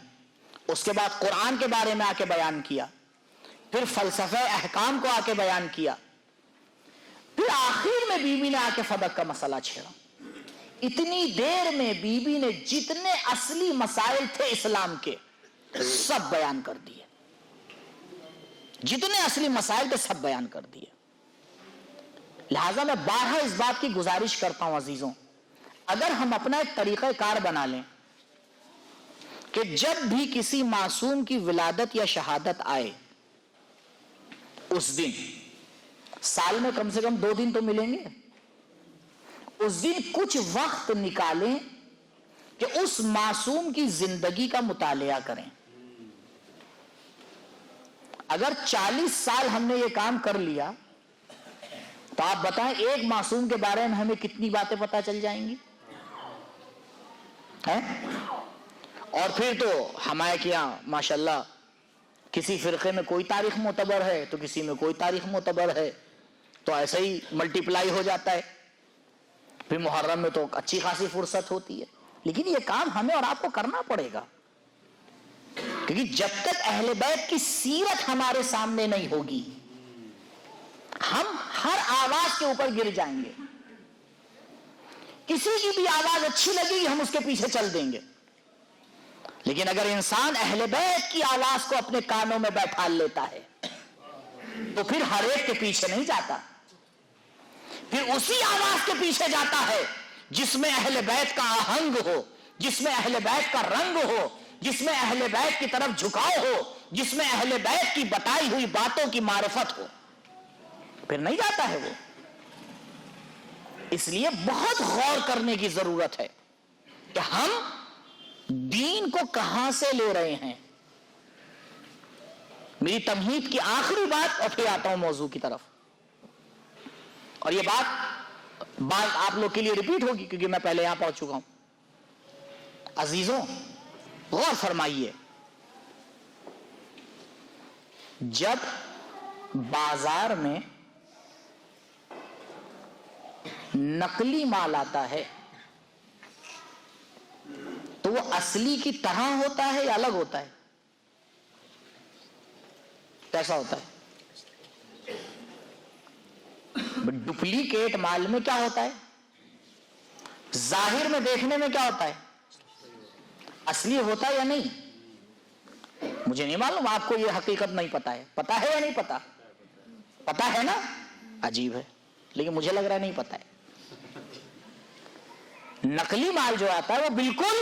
اس کے بعد قرآن کے بارے میں آ کے بیان کیا، پھر فلسفہ احکام کو آ کے بیان کیا، پھر آخر میں بی بی نے آ کے فدق کا مسئلہ چھیڑا. اتنی دیر میں بی بی نے جتنے اصلی مسائل تھے اسلام کے سب بیان کر دیے. جتنے اصلی مسائل تھے سب بیان کر دیے. لہذا میں بارہا اس بات کی گزارش کرتا ہوں عزیزوں، اگر ہم اپنا ایک طریقہ کار بنا لیں کہ جب بھی کسی معصوم کی ولادت یا شہادت آئے اس دن سال میں کم سے کم 2 دن تو ملیں گے، اس دن کچھ وقت نکالیں کہ اس معصوم کی زندگی کا مطالعہ کریں۔ اگر 40 سال ہم نے یہ کام کر لیا تو آپ بتائیں ایک معصوم کے بارے میں ہمیں کتنی باتیں پتہ چل جائیں گی ہیں؟ اور پھر تو ہمارے کیا ماشاءاللہ کسی فرقے میں کوئی تاریخ معتبر ہے تو کسی میں کوئی تاریخ معتبر ہے، تو ایسے ہی ملٹیپلائی ہو جاتا ہے۔ پھر محرم میں تو اچھی خاصی فرصت ہوتی ہے، لیکن یہ کام ہمیں اور آپ کو کرنا پڑے گا، کیونکہ جب تک اہل بیت کی سیرت ہمارے سامنے نہیں ہوگی ہم ہر آواز کے اوپر گر جائیں گے۔ کسی کی بھی آواز اچھی لگے گی ہم اس کے پیچھے چل دیں گے، لیکن اگر انسان اہل بیت کی آواز کو اپنے کانوں میں بیٹھا لیتا ہے تو پھر ہر ایک کے پیچھے نہیں جاتا، پھر اسی آواز کے پیچھے جاتا ہے جس میں اہل بیت کا آہنگ ہو، جس میں اہل بیت کا رنگ ہو، جس میں اہل بیت کی طرف جھکاؤ ہو، جس میں اہل بیت کی بتائی ہوئی باتوں کی معرفت ہو، پھر نہیں جاتا ہے وہ۔ اس لیے بہت غور کرنے کی ضرورت ہے کہ ہم دین کو کہاں سے لے رہے ہیں۔ میری تمہید کی آخری بات، اور پھر آتا ہوں موضوع کی طرف، اور یہ بات آپ لوگ کے لیے ریپیٹ ہوگی کیونکہ میں پہلے یہاں پہنچ چکا ہوں۔ عزیزوں غور فرمائیے، جب بازار میں نقلی مال آتا ہے تو وہ اصلی کی طرح ہوتا ہے یا الگ ہوتا ہے؟ کیسا ہوتا ہے؟ ڈپلیکیٹ مال میں کیا ہوتا ہے؟ ظاہر میں دیکھنے میں کیا ہوتا ہے؟ اصلی ہوتا ہے یا نہیں؟ مجھے نہیں معلوم، آپ کو یہ حقیقت نہیں پتا ہے، پتا ہے یا نہیں پتا؟ پتا ہے نا؟ عجیب ہے، لیکن مجھے لگ رہا ہے نہیں پتا ہے۔ نقلی مال جو آتا ہے وہ بالکل،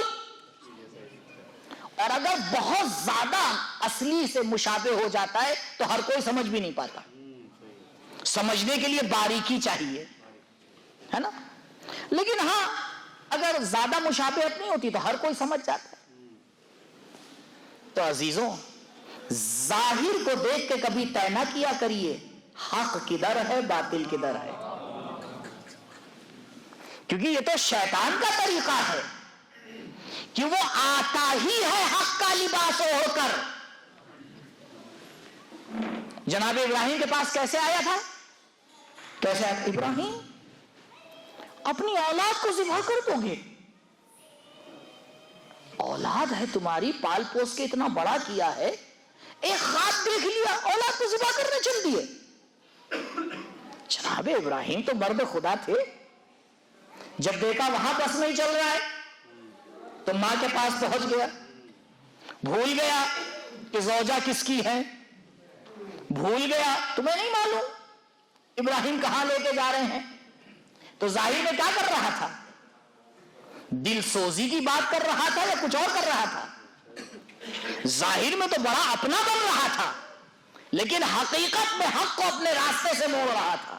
اور اگر بہت زیادہ اصلی سے مشابہ ہو جاتا ہے تو ہر کوئی سمجھ بھی نہیں پاتا، سمجھنے کے لیے باریکی چاہیے، ہے نا؟ لیکن ہاں اگر زیادہ مشابہت نہیں ہوتی تو ہر کوئی سمجھ جاتا ہے۔ تو عزیزوں ظاہر کو دیکھ کے کبھی طے نہ کیا کریے حق کدھر ہے باطل کدھر ہے، کیونکہ یہ تو شیطان کا طریقہ ہے کہ وہ آتا ہی ہے حق کا لباس ہو کر۔ جناب ابراہیم کے پاس کیسے آیا تھا؟ کیسے آیا؟ ابراہیم اپنی اولاد کو ذبح کر دو گے؟ اولاد ہے تمہاری، پال پوس کے اتنا بڑا کیا ہے، ایک خواب دیکھ لیا اولاد کو ذبح کرنے چل دیے۔ جناب ابراہیم تو مرد خدا تھے، جب دیکھا وہاں بس نہیں چل رہا ہے تو ماں کے پاس پہنچ گیا، بھول گیا کہ زوجہ کس کی ہے، بھول گیا۔ تمہیں نہیں معلوم ابراہیم کہاں لے کے جا رہے ہیں؟ تو ظاہر میں کیا کر رہا تھا؟ دل سوزی کی بات کر رہا تھا یا کچھ اور کر رہا تھا؟ ظاہر میں تو بڑا اپنا بن رہا تھا، لیکن حقیقت میں حق کو اپنے راستے سے موڑ رہا تھا۔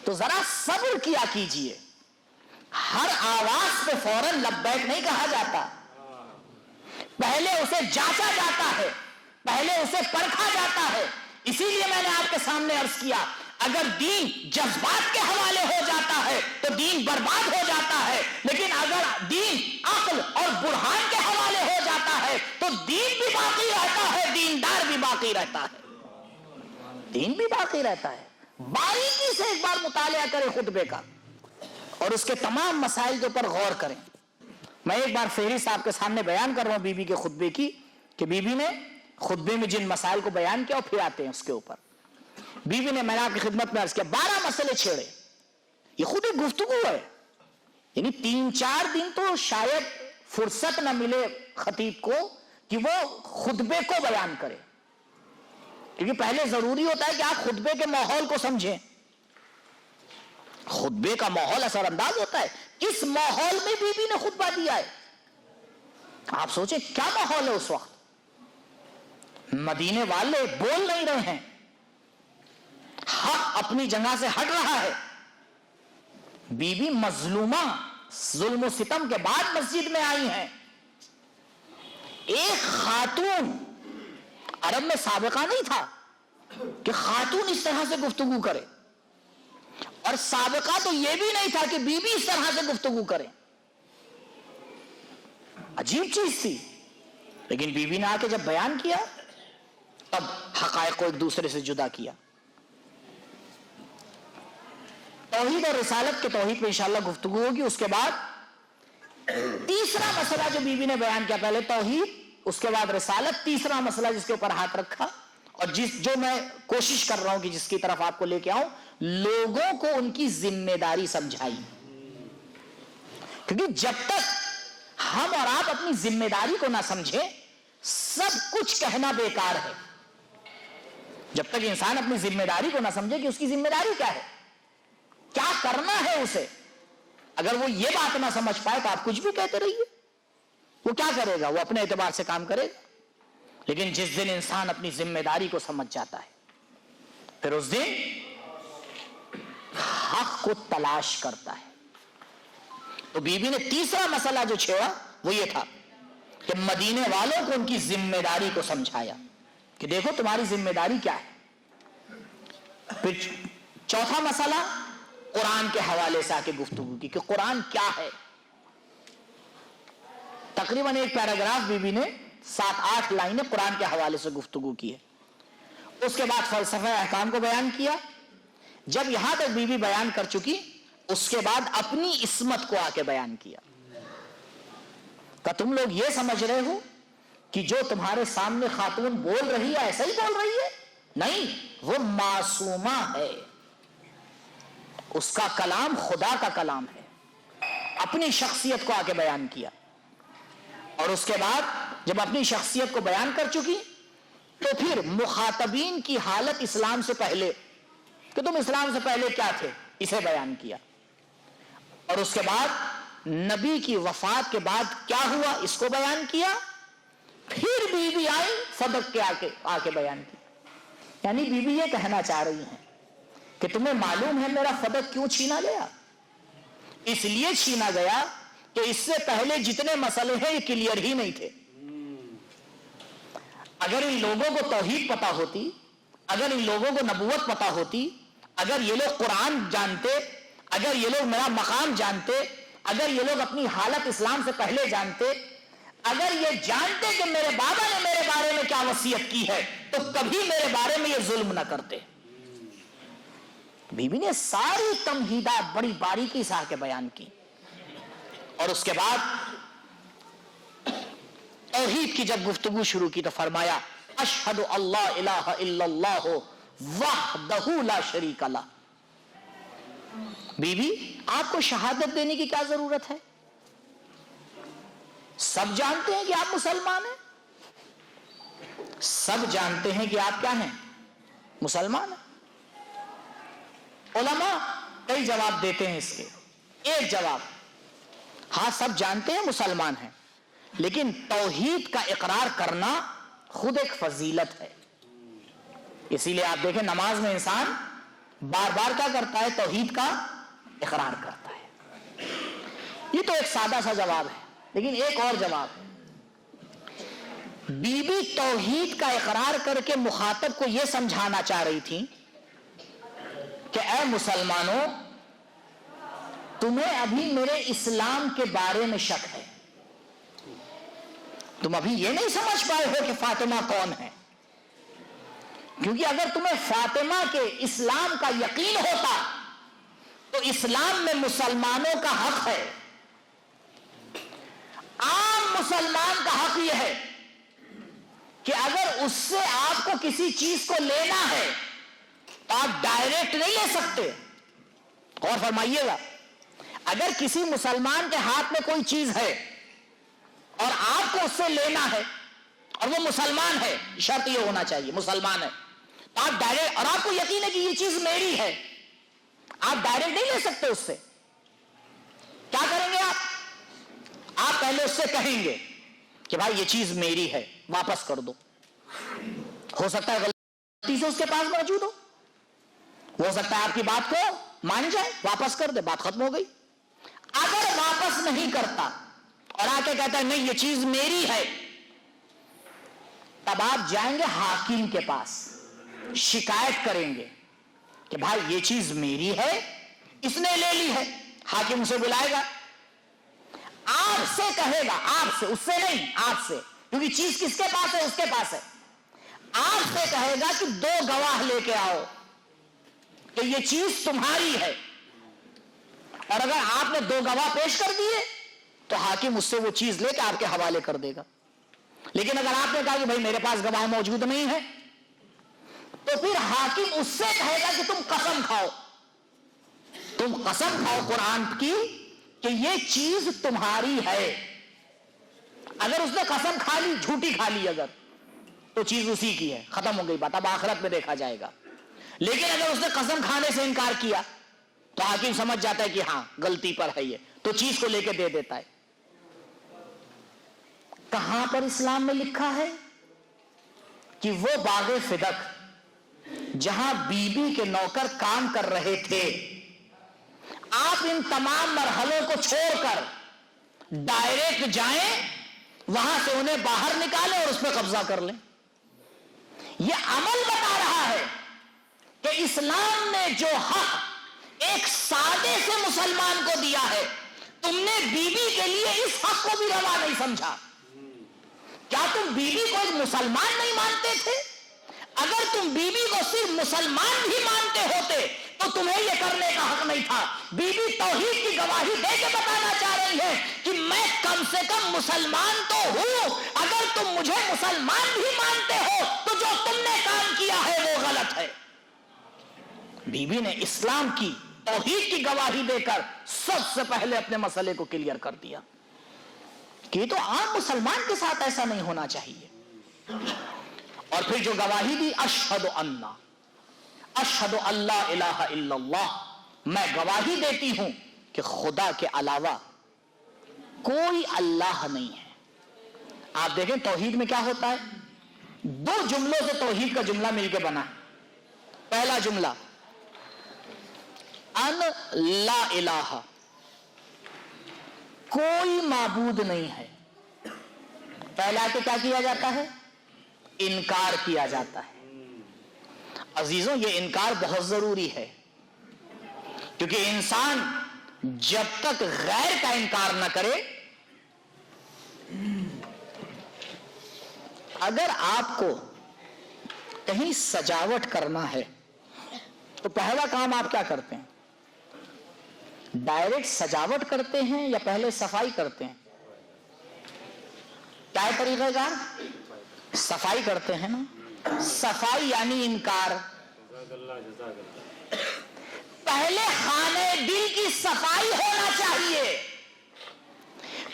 تو ذرا صبر کیا کیجئے، ہر آواز پہ فوراً لبیک نہیں کہا جاتا، پہلے اسے جانچا جاتا ہے، پہلے اسے پرکھا جاتا ہے۔ اسی لیے میں نے آپ کے سامنے عرض کیا، اگر دین جذبات کے حوالے ہو جاتا ہے تو دین برباد ہو جاتا ہے، لیکن اگر دین عقل اور برہان کے حوالے ہو جاتا ہے تو دین بھی باقی رہتا ہے، دیندار بھی باقی رہتا ہے، دین بھی باقی رہتا ہے۔ باریکی سے ایک بار مطالعہ کریں خطبے کا اور اس کے تمام مسائل کے اوپر غور کریں۔ میں ایک بار فہرست آپ کے سامنے بیان کر رہا ہوں بی بی کے خطبے کی، کہ بی بی نے خطبے میں جن مسائل کو بیان کیا اور پھر آتے ہیں اس کے اوپر۔ بی بی نے، میں نے آپ کی خدمت میں عرض کیا، 12 مسئلے چھیڑے، یہ خود ایک گفتگو ہے، یعنی 3-4 دن تو شاید فرصت نہ ملے خطیب کو کہ وہ خطبے کو بیان کرے، کیونکہ پہلے ضروری ہوتا ہے کہ آپ خطبے کے ماحول کو سمجھیں۔ خطبے کا ماحول اثر انداز ہوتا ہے، کس ماحول میں بی بی نے خطبہ دیا ہے۔ آپ سوچیں کیا ماحول ہے اس وقت، مدینے والے بول نہیں رہے ہیں، حق اپنی جگہ سے ہٹ رہا ہے. بی بی مظلومہ ظلم و ستم کے بعد مسجد میں آئی ہیں. ایک خاتون، عرب میں سابقہ نہیں تھا کہ خاتون اس طرح سے گفتگو کرے، اور سابقہ تو یہ بھی نہیں تھا کہ بی بی اس طرح سے گفتگو کرے. عجیب چیز تھی. لیکن بی بی نے آ کے جب بیان کیا تب حقائق کو ایک دوسرے سے جدا کیا. توحید اور رسالت کے توحید پہ انشاءاللہ گفتگو ہوگی. اس کے بعد تیسرا مسئلہ جو بی بی نے بیان کیا، پہلے توحید، اس کے بعد رسالت، تیسرا مسئلہ جس کے اوپر ہاتھ رکھا، اور جو میں کوشش کر رہا ہوں کہ جس کی طرف آپ کو لے کے آؤں، لوگوں کو ان کی ذمہ داری سمجھائی. کیونکہ جب تک ہم اور آپ اپنی ذمہ داری کو نہ سمجھیں، سب کچھ کہنا بیکار ہے. جب تک انسان اپنی ذمہ داری کو نہ سمجھے کہ اس کی ذمہ داری کیا ہے، کیا کرنا ہے اسے، اگر وہ یہ بات نہ سمجھ پائے تو آپ کچھ بھی کہتے رہیے. وہ کیا کرے گا؟ وہ اپنے اعتبار سے کام کرے گا. لیکن جس دن انسان اپنی ذمہ داری کو سمجھ جاتا ہے، پھر اس دن حق کو تلاش کرتا ہے. تو بی بی نے تیسرا مسئلہ جو چھیڑا وہ یہ تھا کہ مدینے والوں کو ان کی ذمہ داری کو سمجھایا کہ دیکھو تمہاری ذمہ داری کیا ہے. پھر چوتھا مسئلہ قرآن کے حوالے سے آ کے گفتگو کی کہ قرآن کیا ہے. تقریباً ایک پیراگراف بی بی نے 7-8 لائنیں قرآن کے حوالے سے گفتگو کی ہے. اس کے بعد فلسفہ احکام کو بیان کیا. جب یہاں تک بی بی بیان کر چکی، اس کے بعد اپنی عصمت کو آ کے بیان کیا کہ تم لوگ یہ سمجھ رہے ہو کہ جو تمہارے سامنے خاتون بول رہی ہے ایسا ہی بول رہی ہے؟ نہیں، وہ معصومہ ہے، اس کا کلام خدا کا کلام ہے. اپنی شخصیت کو آ کے بیان کیا. اور اس کے بعد جب اپنی شخصیت کو بیان کر چکی تو پھر مخاطبین کی حالت اسلام سے پہلے، کہ تم اسلام سے پہلے کیا تھے، اسے بیان کیا. اور اس کے بعد نبی کی وفات کے بعد کیا ہوا اس کو بیان کیا. پھر بی بی آئی صدق کے آ کے بیان کیا. یعنی بی بی یہ کہنا چاہ رہی ہیں کہ تمہیں معلوم ہے میرا صدق کیوں چھینا گیا؟ اس لیے چھینا گیا کہ اس سے پہلے جتنے مسئلے ہیں یہ کلیئر ہی نہیں تھے. اگر ان لوگوں کو توحید پتا ہوتی، اگر ان لوگوں کو نبوت پتا ہوتی، اگر یہ لوگ قرآن جانتے، اگر یہ لوگ میرا مقام جانتے، اگر یہ لوگ اپنی حالت اسلام سے پہلے جانتے، اگر یہ جانتے کہ میرے بابا نے میرے بارے میں کیا وصیت کی ہے، تو کبھی میرے بارے میں یہ ظلم نہ کرتے. بی بی نے ساری تمہیدات بڑی باریکی سے آ کے بیان کی. اور اس کے بعد توحید کی جب گفتگو شروع کی تو فرمایا اشہد اللہ الہ الا اللہ وحدہ لا شریک لہ. بی بی آپ کو شہادت دینے کی کیا ضرورت ہے؟ سب جانتے ہیں کہ آپ مسلمان ہیں، سب جانتے ہیں کہ آپ کیا ہیں، مسلمان ہیں. علماء کئی جواب دیتے ہیں اس کے. ایک جواب، ہاں سب جانتے ہیں مسلمان ہیں، لیکن توحید کا اقرار کرنا خود ایک فضیلت ہے. اسی لیے آپ دیکھیں نماز میں انسان بار بار کیا کرتا ہے، توحید کا اقرار کرتا ہے. یہ تو ایک سادہ سا جواب ہے. لیکن ایک اور جواب ہے. بی بی توحید کا اقرار کر کے مخاطب کو یہ سمجھانا چاہ رہی تھی کہ اے مسلمانوں، تمہیں ابھی میرے اسلام کے بارے میں شک ہے. تم ابھی یہ نہیں سمجھ پائے ہو کہ فاطمہ کون ہے. کیونکہ اگر تمہیں فاطمہ کے اسلام کا یقین ہوتا تو اسلام میں مسلمانوں کا حق ہے. عام مسلمان کا حق یہ ہے کہ اگر اس سے آپ کو کسی چیز کو لینا ہے تو آپ ڈائریکٹ نہیں لے سکتے. غور فرمائیے گا، اگر کسی مسلمان کے ہاتھ میں کوئی چیز ہے اور آپ کو اس سے لینا ہے اور وہ مسلمان ہے، شرط یہ ہونا چاہیے مسلمان ہے، تو آپ ڈائریکٹ، اور آپ کو یقین ہے کہ یہ چیز میری ہے، آپ ڈائریکٹ نہیں لے سکتے اس سے. کیا کریں گے آپ پہلے اس سے کہیں گے کہ بھائی یہ چیز میری ہے، واپس کر دو. ہو سکتا ہے غلطی سے اس کے پاس موجود ہو. ہو سکتا ہے آپ کی بات کو مان جائے، واپس کر دے، بات ختم ہو گئی۔ اگر واپس نہیں کرتا اور آ کے کہتا ہے نہیں یہ چیز میری ہے، تب آپ جائیں گے حاکم کے پاس، شکایت کریں گے کہ بھائی یہ چیز میری ہے، اس نے لے لی ہے۔ حاکم اسے بلائے گا، آپ سے کہے گا، آپ سے، اس سے نہیں، آپ سے، کیونکہ چیز کس کے پاس ہے؟ اس کے پاس ہے۔ آپ سے کہے گا کہ 2 گواہ لے کے آؤ کہ یہ چیز تمہاری ہے، اور اگر آپ نے 2 گواہ پیش کر دیے تو حاکم اس سے وہ چیز لے کے آپ کے حوالے کر دے گا۔ لیکن اگر آپ نے کہا کہ بھائی میرے پاس گواہ موجود نہیں ہے، تو پھر حاکم اس سے کہے گا کہ تم قسم کھاؤ، تم قسم کھاؤ قرآن کی کہ یہ چیز تمہاری ہے۔ اگر اس نے قسم کھا لی، جھوٹی کھا لی اگر، تو چیز اسی کی ہے، ختم ہو گئی بات، اب آخرت میں دیکھا جائے گا۔ لیکن اگر اس نے قسم کھانے سے انکار کیا تو حاکم سمجھ جاتا ہے کہ ہاں غلطی پر ہے یہ، تو چیز کو لے کے دے دیتا ہے۔ کہاں پر اسلام میں لکھا ہے کہ وہ باغ فدق جہاں بی بی کے نوکر کام کر رہے تھے، آپ ان تمام مرحلوں کو چھوڑ کر ڈائریکٹ جائیں، وہاں سے انہیں باہر نکالیں اور اس پہ قبضہ کر لیں؟ یہ عمل بتا رہا ہے کہ اسلام نے جو حق ایک سادے سے مسلمان کو دیا ہے، تم نے بی بی کے لیے اس حق کو بھی روا نہیں سمجھا۔ کیا تم بی بی کو ایک مسلمان نہیں مانتے تھے؟ اگر تم بی بی کو صرف مسلمان بھی مانتے ہوتے تو تمہیں یہ کرنے کا حق نہیں تھا۔ بی بی توحید کی گواہی دے کے بتانا چاہ رہی ہے کہ میں کم سے کم مسلمان تو ہوں، اگر تم مجھے مسلمان بھی مانتے ہو تو جو تم نے کام کیا ہے وہ غلط ہے۔ بی بی نے اسلام کی توحید کی گواہی دے کر سب سے پہلے اپنے مسئلے کو کلیئر کر دیا کہ یہ تو عام مسلمان کے ساتھ ایسا نہیں ہونا چاہیے۔ اور پھر جو گواہی دی، اشہد اللہ الہ الا اللہ، میں گواہی دیتی ہوں کہ خدا کے علاوہ کوئی اللہ نہیں ہے۔ آپ دیکھیں توحید میں کیا ہوتا ہے، 2 جملوں سے توحید کا جملہ مل کے بنا ہے۔ پہلا جملہ ان لا الہ، کوئی معبود نہیں ہے۔ پہلا کہ کیا کیا جاتا ہے؟ انکار کیا جاتا ہے۔ عزیزوں یہ انکار بہت ضروری ہے، کیونکہ انسان جب تک غیر کا انکار نہ کرے، اگر آپ کو کہیں سجاوٹ کرنا ہے تو پہلا کام آپ کیا کرتے ہیں؟ ڈائریکٹ سجاوٹ کرتے ہیں یا پہلے صفائی کرتے ہیں؟ کیا طریقہ کار؟ صفائی کرتے ہیں نا۔ صفائی یعنی انکار۔ پہلے خانے دل کی صفائی ہونا چاہیے۔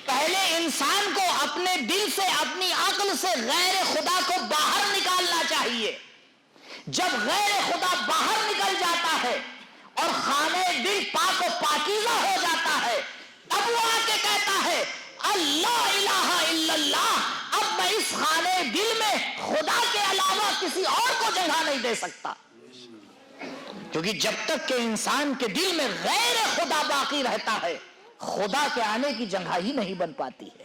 پہلے انسان کو اپنے دل سے، اپنی عقل سے غیر خدا کو باہر نکالنا چاہیے۔ جب غیر خدا باہر نکل جاتا ہے اور خانے دل پاک و پاکیزہ ہو جاتا ہے، تب وہ آ کے کہتا ہے اللہ الہ الا اللہ، اب میں اس خانے دل میں خدا کے علاوہ کسی اور کو جگہ نہیں دے سکتا۔ کیونکہ جب تک کہ انسان کے دل میں غیر خدا باقی رہتا ہے، خدا کے آنے کی جگہ ہی نہیں بن پاتی ہے۔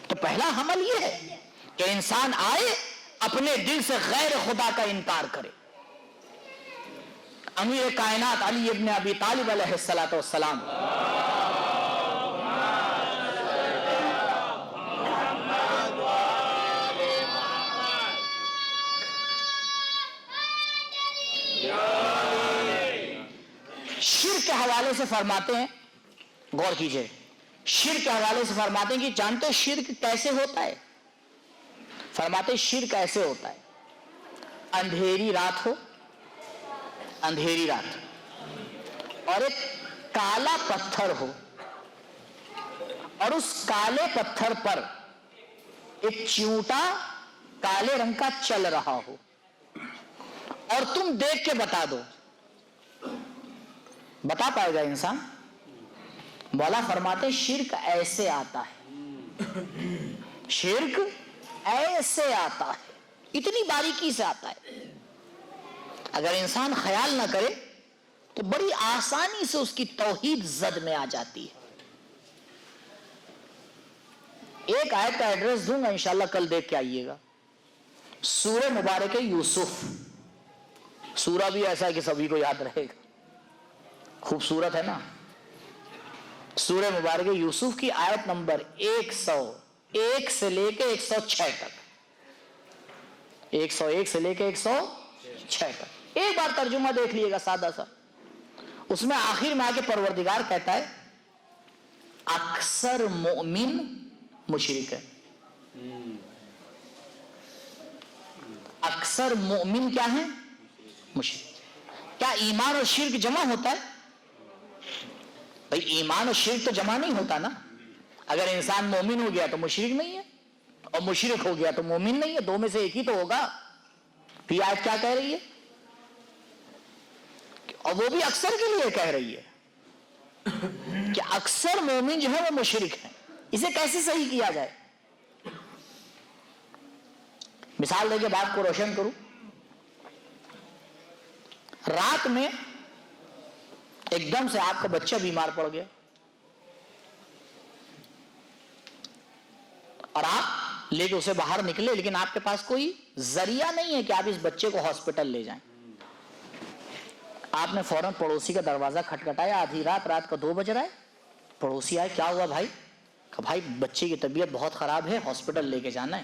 تو پہلا عمل یہ ہے کہ انسان آئے، اپنے دل سے غیر خدا کا انکار کرے۔ امیر کائنات علی ابن ابی طالب علیہ السلام شرک کے حوالے سے فرماتے ہیں، غور کیجئے، شرک کے حوالے سے فرماتے ہیں کہ جانتے ہو شرک کیسے ہوتا ہے؟ فرماتے ہیں شرک ایسے ہوتا ہے، اندھیری رات ہو، اندھیری رات، اور ایک کالا پتھر ہو، اور اس کالے پتھر پر ایک چیونٹا کالے رنگ کا چل رہا ہو، اور تم دیکھ کے بتا دو، بتا پائے گا انسان؟ مولا فرماتے شرک ایسے آتا ہے، شرک ایسے آتا ہے، اتنی باریکی سے آتا ہے۔ اگر انسان خیال نہ کرے تو بڑی آسانی سے اس کی توحید زد میں آ جاتی ہے. ایک آیت کا ایڈریس دوں گا انشاءاللہ, کل دیکھ کے آئیے گا. سورہ مبارک یوسف, سورہ بھی ایسا ہے کہ سبھی کو یاد رہے گا, خوبصورت ہے نا. سورہ مبارک یوسف کی آیت نمبر 101 سے لے کے 106 تک, 101 سے لے کے 106 تک. ایک بار ترجمہ دیکھ لیے گا سادہ سا. اس میں آخر میں آ کے پروردگار کہتا ہے اکثر مومن مشرک ہے. اکثر مومن کیا ہے؟ مشرک. کیا ایمان اور شرک جمع ہوتا ہے؟ بھئی ایمان اور شرک تو جمع نہیں ہوتا نا. اگر انسان مومن ہو گیا تو مشرک نہیں ہے, اور مشرک ہو گیا تو مومن نہیں ہے, دو میں سے ایک ہی تو ہوگا. پھر آیت کیا کہہ رہی ہے؟ اور وہ بھی اکثر کے لیے کہہ رہی ہے کہ اکثر مومن جو ہے وہ مشرک ہیں. اسے کیسے صحیح کیا جائے؟ مثال دے کے بات کو روشن کروں. رات میں ایک دم سے آپ کا بچہ بیمار پڑ گیا اور آپ لے کے اسے باہر نکلے, لیکن آپ کے پاس کوئی ذریعہ نہیں ہے کہ آپ اس بچے کو ہاسپٹل لے جائیں. آپ نے فوراً پڑوسی کا دروازہ کھٹکھٹایا. آدھی رات, رات کا 2 بج رہا ہے. پڑوسی آئے, کیا ہوا بھائی؟ کہ بھائی بچے کی طبیعت بہت خراب ہے, ہاسپٹل لے کے جانا ہے.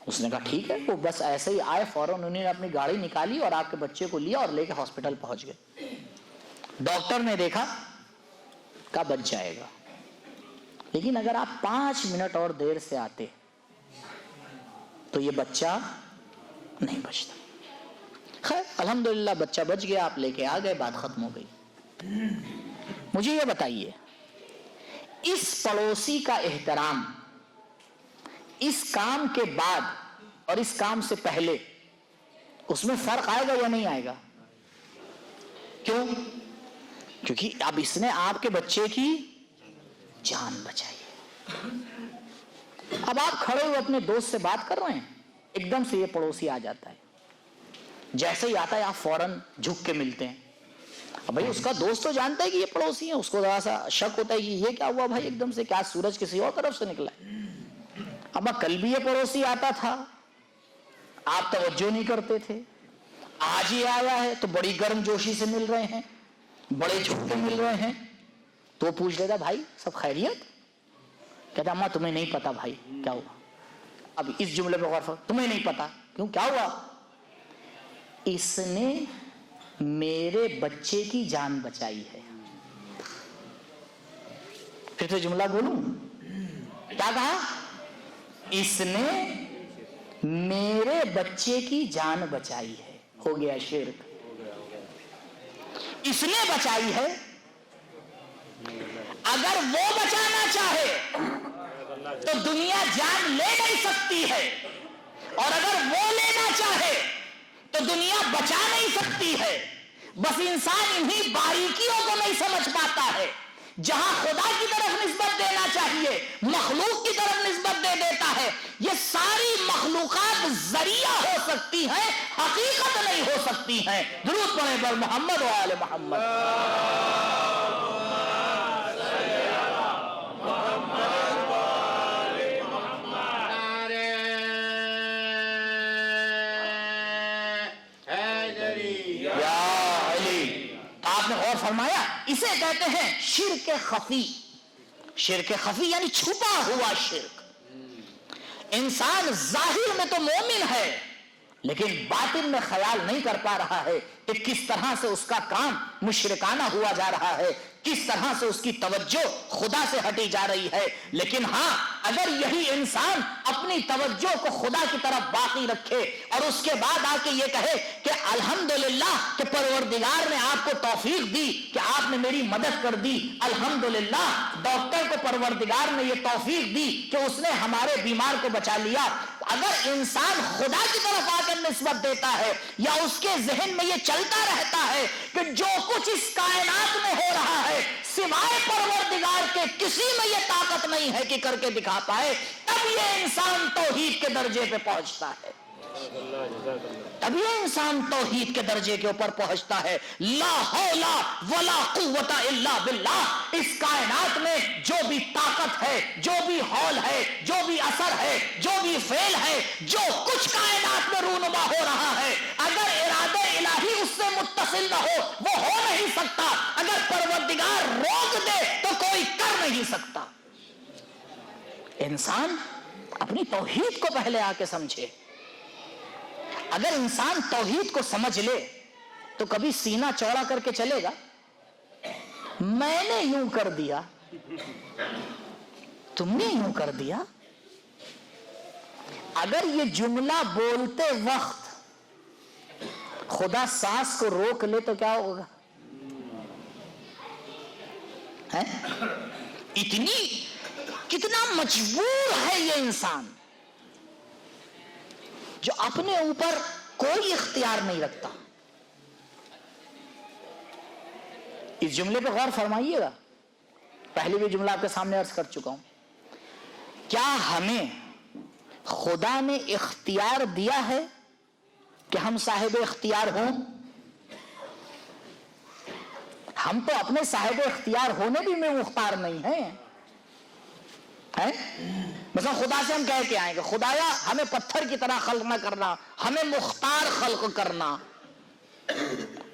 اس نے کہا ٹھیک ہے. وہ بس ایسے ہی آئے, فوراً انہوں نے اپنی گاڑی نکالی اور آپ کے بچے کو لیا اور لے کے ہاسپٹل پہنچ گئے. ڈاکٹر نے دیکھا, کہا بچ جائے گا, لیکن اگر آپ 5 منٹ اور دیر سے آتے تو یہ بچہ نہیں بچتا. خیر الحمدللہ بچہ بچ گیا, آپ لے کے آ گئے, بات ختم ہو گئی. مجھے یہ بتائیے, اس پڑوسی کا احترام اس کام کے بعد اور اس کام سے پہلے, اس میں فرق آئے گا یا نہیں آئے گا؟ کیوں؟ کیونکہ اب اس نے آپ کے بچے کی جان بچائی ہے. اب آپ کھڑے ہوئے اپنے دوست سے بات کر رہے ہیں, ایک دم سے یہ پڑوسی آ جاتا ہے. جیسے ہی آتا ہے آپ فوراً جھک کے ملتے ہیں. اب بھائی اس کا دوست تو جانتا ہے کہ یہ پڑوسی ہیں, اس کو ذرا سا شک ہوتا ہے کہ یہ کیا ہوا بھائی, ایک دم سے کیا سورج کسی اور طرف سے نکلا ہے. اب کل بھی یہ پڑوسی آتا تھا, آپ توجہ نہیں کرتے تھے. آج ہی آیا ہے تو بڑی گرم جوشی سے مل رہے ہیں, بڑے جھک کے مل رہے ہیں. تو پوچھ لیتا بھائی سب خیریت؟ کہتا اماں تمہیں نہیں پتا بھائی کیا ہوا. اب اس جملے پہ غور فرمائیں, تمہیں نہیں پتا کیوں, کیا ہوا؟ اس نے میرے بچے کی جان بچائی ہے. پھر تو جملہ بولوں, کیا کہا؟ اس نے میرے بچے کی جان بچائی ہے. ہو گیا شرک. اس نے بچائی ہے, اگر وہ بچانا چاہے تو دنیا جان لے نہیں سکتی ہے, اور اگر وہ لینا چاہے تو دنیا بچا نہیں سکتی ہے. بس انسان انہی باریکیوں کو نہیں سمجھ پاتا ہے. جہاں خدا کی طرف نسبت دینا چاہیے مخلوق کی طرف نسبت دے دیتا ہے. یہ ساری مخلوقات ذریعہ ہو سکتی ہیں, حقیقت نہیں ہو سکتی ہیں. درود پڑھیں پر محمد و آل محمد. آپ نے غور فرمایا, اسے کہتے ہیں شرک خفی. شرک خفی یعنی چھپا ہوا شرک. انسان ظاہر میں تو مومن ہے, لیکن باطن میں خیال نہیں کر پا رہا ہے کہ کس طرح سے اس کا کام مشرکانہ ہوا جا رہا ہے, کس طرح سے اس کی توجہ خدا سے ہٹی جا رہی ہے. لیکن ہاں, اگر یہی انسان اپنی توجہ کو خدا کی طرف باقی رکھے اور اس کے بعد آ کے یہ کہے کہ الحمدللہ کہ پروردگار نے آپ کو توفیق دی کہ آپ نے میری مدد کر دی, الحمدللہ ڈاکٹر کو پروردگار نے یہ توفیق دی کہ اس نے ہمارے بیمار کو بچا لیا. اگر انسان خدا کی طرف آ کر نسبت دیتا ہے یا اس کے ذہن میں یہ چلتا رہتا ہے کہ جو کچھ اس کائنات میں ہو رہا ہے سوائے پروردگار کے کسی میں یہ طاقت نہیں ہے کہ کر کے دکھا پائے, تب یہ انسان توحید کے درجے پہ پہنچتا ہے. تبھی انسان توحید کے درجے کے اوپر پہنچتا ہے. لا حول ولا قوت الا باللہ. اس کائنات میں جو بھی طاقت ہے، جو بھی حول ہے، جو بھی اثر ہے، جو بھی فعل ہے، جو کچھ کائنات میں رونما ہو رہا ہے، اگر ارادہ الہی اس سے متصل نہ ہو وہ ہو نہیں سکتا. اگر پروردگار روک دے تو کوئی کر نہیں سکتا. انسان اپنی توحید کو پہلے آ کے سمجھے. اگر انسان توحید کو سمجھ لے تو کبھی سینہ چوڑا کر کے چلے گا میں نے یوں کر دیا، تم نے یوں کر دیا. اگر یہ جملہ بولتے وقت خدا سانس کو روک لے تو کیا ہوگا؟ کتنا مجبور ہے یہ انسان جو اپنے اوپر کوئی اختیار نہیں رکھتا. اس جملے پہ غور فرمائیے گا. پہلے بھی جملہ آپ کے سامنے عرض کر چکا ہوں. کیا ہمیں خدا نے اختیار دیا ہے کہ ہم صاحب اختیار ہوں؟ ہم تو اپنے صاحب اختیار ہونے بھی میں مختار نہیں ہیں. مثلا خدا سے ہم کہہ کے آئیں گے خدایا ہمیں پتھر کی طرح خلق نہ کرنا، ہمیں مختار خلق کرنا.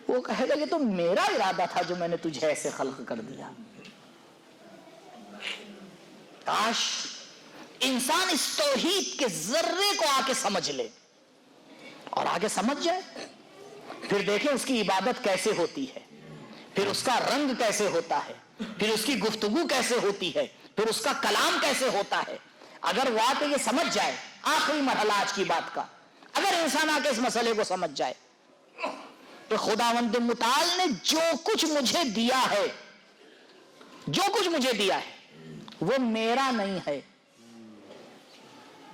وہ کہے گا یہ تو میرا ارادہ تھا جو میں نے تجھے ایسے خلق کر دیا. کاش انسان اس توحید کے ذرے کو آ کے سمجھ لے اور آگے سمجھ جائے. پھر دیکھیں اس کی عبادت کیسے ہوتی ہے، پھر اس کا رنگ کیسے ہوتا ہے، پھر اس کی گفتگو کیسے ہوتی ہے، پھر اس کا کلام کیسے ہوتا ہے. اگر وہ آ کے یہ سمجھ جائے، آخری مرحلہ آج کی بات کا، اگر انسان آ کے اس مسئلے کو سمجھ جائے کہ خداوند متعال نے جو کچھ مجھے دیا ہے، جو کچھ مجھے دیا ہے وہ میرا نہیں ہے.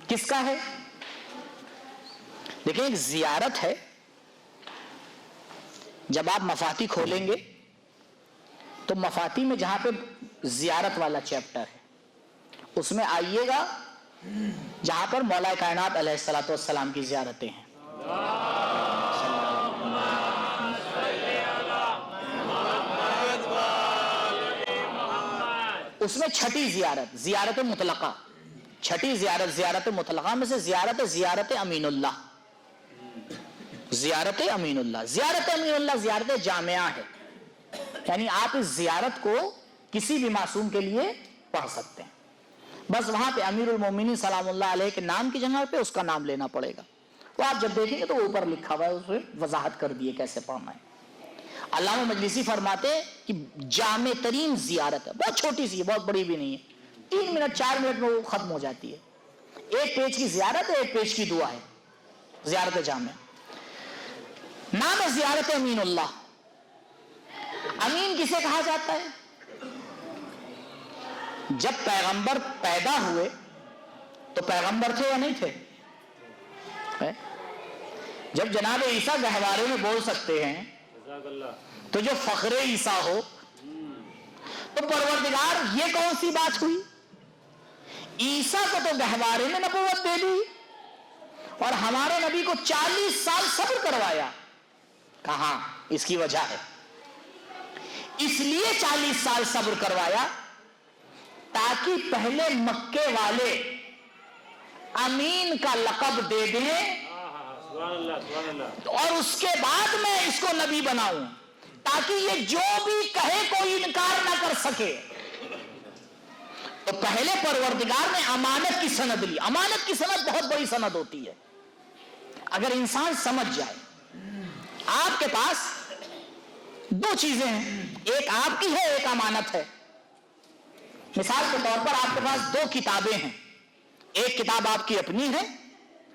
کس کا ہے؟ دیکھیں ایک زیارت ہے. جب آپ مفاتی کھولیں گے تو مفاتی میں جہاں پہ زیارت والا چیپٹر ہے اس میں آئیے گا جہاں پر مولا کائنات علیہ الصلوۃ والسلام کی زیارتیں ہیں. اس میں چھٹی زیارت، زیارت مطلقہ، چھٹی زیارت زیارت مطلقہ میں سے زیارت امین اللہ. زیارت امین اللہ، زیارت امین اللہ زیارت جامعہ ہے. یعنی آپ اس زیارت کو کسی بھی معصوم کے لیے پڑھ سکتے ہیں. بس وہاں پہ امیر المومنین سلام اللہ علیہ کے نام کی جگہ پہ اس کا نام لینا پڑے گا. وہ آپ جب دیکھیں گے تو وہ اوپر لکھا ہوا ہے، اس میں وضاحت کر دیے کیسے پڑھنا ہے. علامہ مجلسی فرماتے کہ جامع ترین زیارت ہے، بہت چھوٹی سی ہے، بہت بڑی بھی نہیں ہے، 3 منٹ 4 منٹ میں وہ ختم ہو جاتی ہے. 1 پیج کی زیارت ہے، 1 پیج کی دعا ہے. زیارت جامع نام ہے زیارت امین اللہ. امین کسے کہا جاتا ہے؟ جب پیغمبر پیدا ہوئے تو پیغمبر تھے یا نہیں تھے؟ جب جناب عیسیٰ گہوارے میں بول سکتے ہیں تو جو فخر عیسیٰ ہو تو پروردگار یہ کون سی بات ہوئی؟ عیسیٰ کو تو گہوارے میں نبوت دے دی اور ہمارے نبی کو 40 سال صبر کروایا. کہاں؟ اس کی وجہ ہے، اس لیے 40 سال صبر کروایا تاکہ پہلے مکے والے امین کا لقب دے دیں اور اس کے بعد میں اس کو نبی بناؤں تاکہ یہ جو بھی کہے کوئی انکار نہ کر سکے. تو پہلے پروردگار نے امانت کی سند لی. امانت کی سند بہت بڑی سند ہوتی ہے. اگر انسان سمجھ جائے آپ کے پاس 2 چیزیں ہیں، ایک آپ کی ہے، ایک امانت ہے. مثال کے طور پر آپ کے پاس 2 کتابیں ہیں، ایک کتاب آپ کی اپنی ہے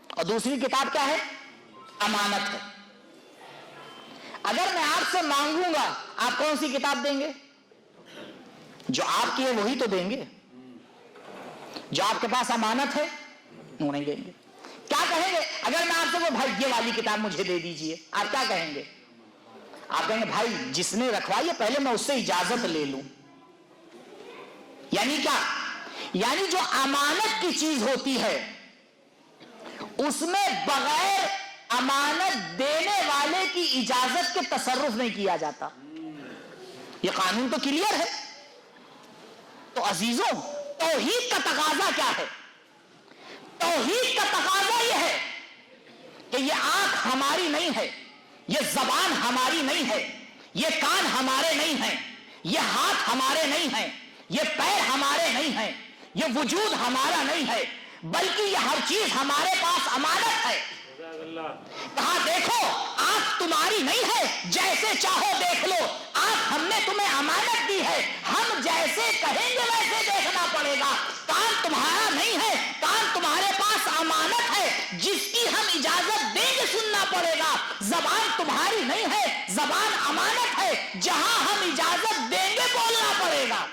اور دوسری کتاب کیا ہے؟ امانت ہے. اگر میں آپ سے مانگوں گا آپ کون سی کتاب دیں گے؟ جو آپ کی ہے وہی تو دیں گے. جو آپ کے پاس امانت ہے وہ نہیں دیں گے. کیا کہیں گے اگر میں آپ سے وہ بھائی یہ والی کتاب مجھے دے دیجئے؟ آپ کیا کہیں گے؟ آپ کہیں گے بھائی جس نے رکھوائی ہے پہلے میں اس سے اجازت لے لوں. یعنی کیا؟ یعنی جو امانت کی چیز ہوتی ہے اس میں بغیر امانت دینے والے کی اجازت کے تصرف نہیں کیا جاتا. یہ قانون تو کلیئر ہے. تو عزیزوں، توحید کا تقاضا کیا ہے؟ توحید کا تقاضا یہ ہے کہ یہ آنکھ ہماری نہیں ہے، یہ زبان ہماری نہیں ہے، یہ کان ہمارے نہیں ہیں، یہ ہاتھ ہمارے نہیں ہیں، یہ پیر ہمارے نہیں ہیں، یہ وجود ہمارا نہیں ہے، بلکہ یہ ہر چیز ہمارے پاس امانت ہے. کہا دیکھو آنکھ تمہاری نہیں ہے، جیسے چاہو دیکھ لو. آنکھ ہم نے تمہیں امانت دی ہے، ہم جیسے کہیں گے ویسے دیکھنا پڑے گا. کان تمہارا نہیں ہے، کان تمہارے پاس امانت ہے، جس کی ہم اجازت دیں گے سننا پڑے گا. زبان تمہاری نہیں ہے، زبان امانت ہے، جہاں ہم اجازت دیں گے بولنا پڑے گا.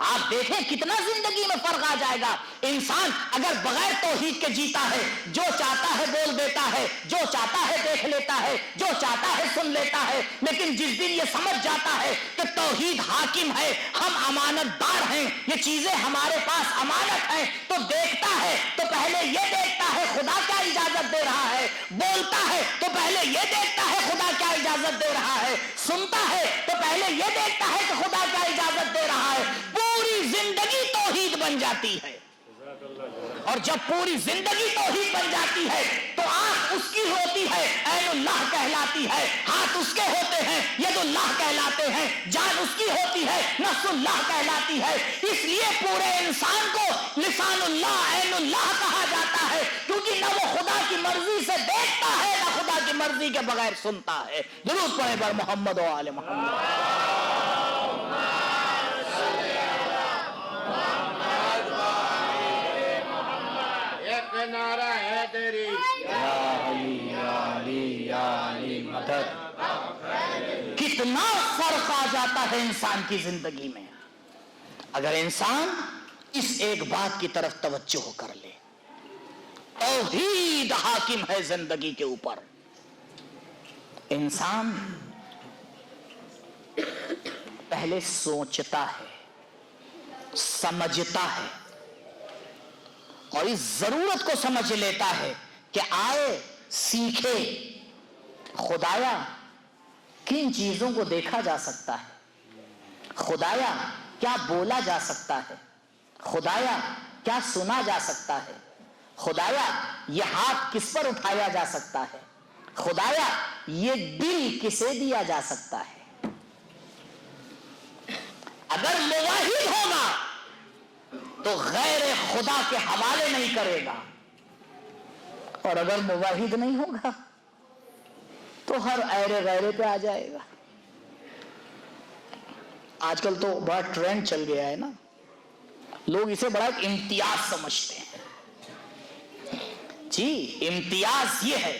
آپ دیکھیں کتنا زندگی میں فرق آ جائے گا. انسان اگر بغیر توحید کے جیتا ہے، جو چاہتا ہے بول دیتا ہے، جو چاہتا ہے دیکھ لیتا ہے، جو چاہتا ہے سن لیتا ہے. لیکن جس دن یہ سمجھ جاتا ہے کہ توحید حاکم ہے، ہم امانت دار ہیں، یہ چیزیں ہمارے پاس امانت ہیں، تو دیکھتا ہے تو پہلے یہ دیکھتا ہے خدا کیا اجازت دے رہا ہے، بولتا ہے تو پہلے یہ دیکھتا ہے خدا کیا اجازت دے رہا ہے، سنتا ہے تو پہلے یہ دیکھتا ہے کہ خدا کیا اجازت دے رہا ہے. پوری زندگی توحید بن جاتی ہے. اور جب پوری زندگی توحید بن جاتی ہے تو آنکھ اس کی ہوتی ہے، عین اللہ کہلاتی ہے، ہاتھ اس کے ہوتے ہیں، ید اللہ کہلاتے ہیں، جان اس کی ہوتی ہے، نفس اللہ کہلاتی ہے. اس لیے پورے انسان کو لسان اللہ، عین اللہ کہا جاتا ہے، کیونکہ نہ وہ خدا کی مرضی سے دیکھتا ہے، نہ خدا کی مرضی کے بغیر سنتا ہے. درود پڑھیں بر محمد و آل محمد. نعرہ ہے تیری یا علی یا علی یا علی مدد. کتنا فرق آ جاتا ہے انسان کی زندگی میں اگر انسان اس ایک بات کی طرف توجہ کر لے. توحید حاکم ہے زندگی کے اوپر. انسان پہلے سوچتا ہے، سمجھتا ہے، اور اس ضرورت کو سمجھ لیتا ہے کہ آئے سیکھے خدایا کن چیزوں کو دیکھا جا سکتا ہے، خدایا کیا بولا جا سکتا ہے، خدایا کیا سنا جا سکتا ہے، خدایا یہ ہاتھ کس پر اٹھایا جا سکتا ہے، خدایا یہ دل کسے دیا جا سکتا ہے. اگر موحد ہوگا تو غیر خدا کے حوالے نہیں کرے گا، اور اگر موحد نہیں ہوگا تو ہر ایرے غیرے پہ آ جائے گا. آج کل تو بڑا ٹرینڈ چل گیا ہے نا، لوگ اسے بڑا ایک امتیاز سمجھتے ہیں. جی امتیاز یہ ہے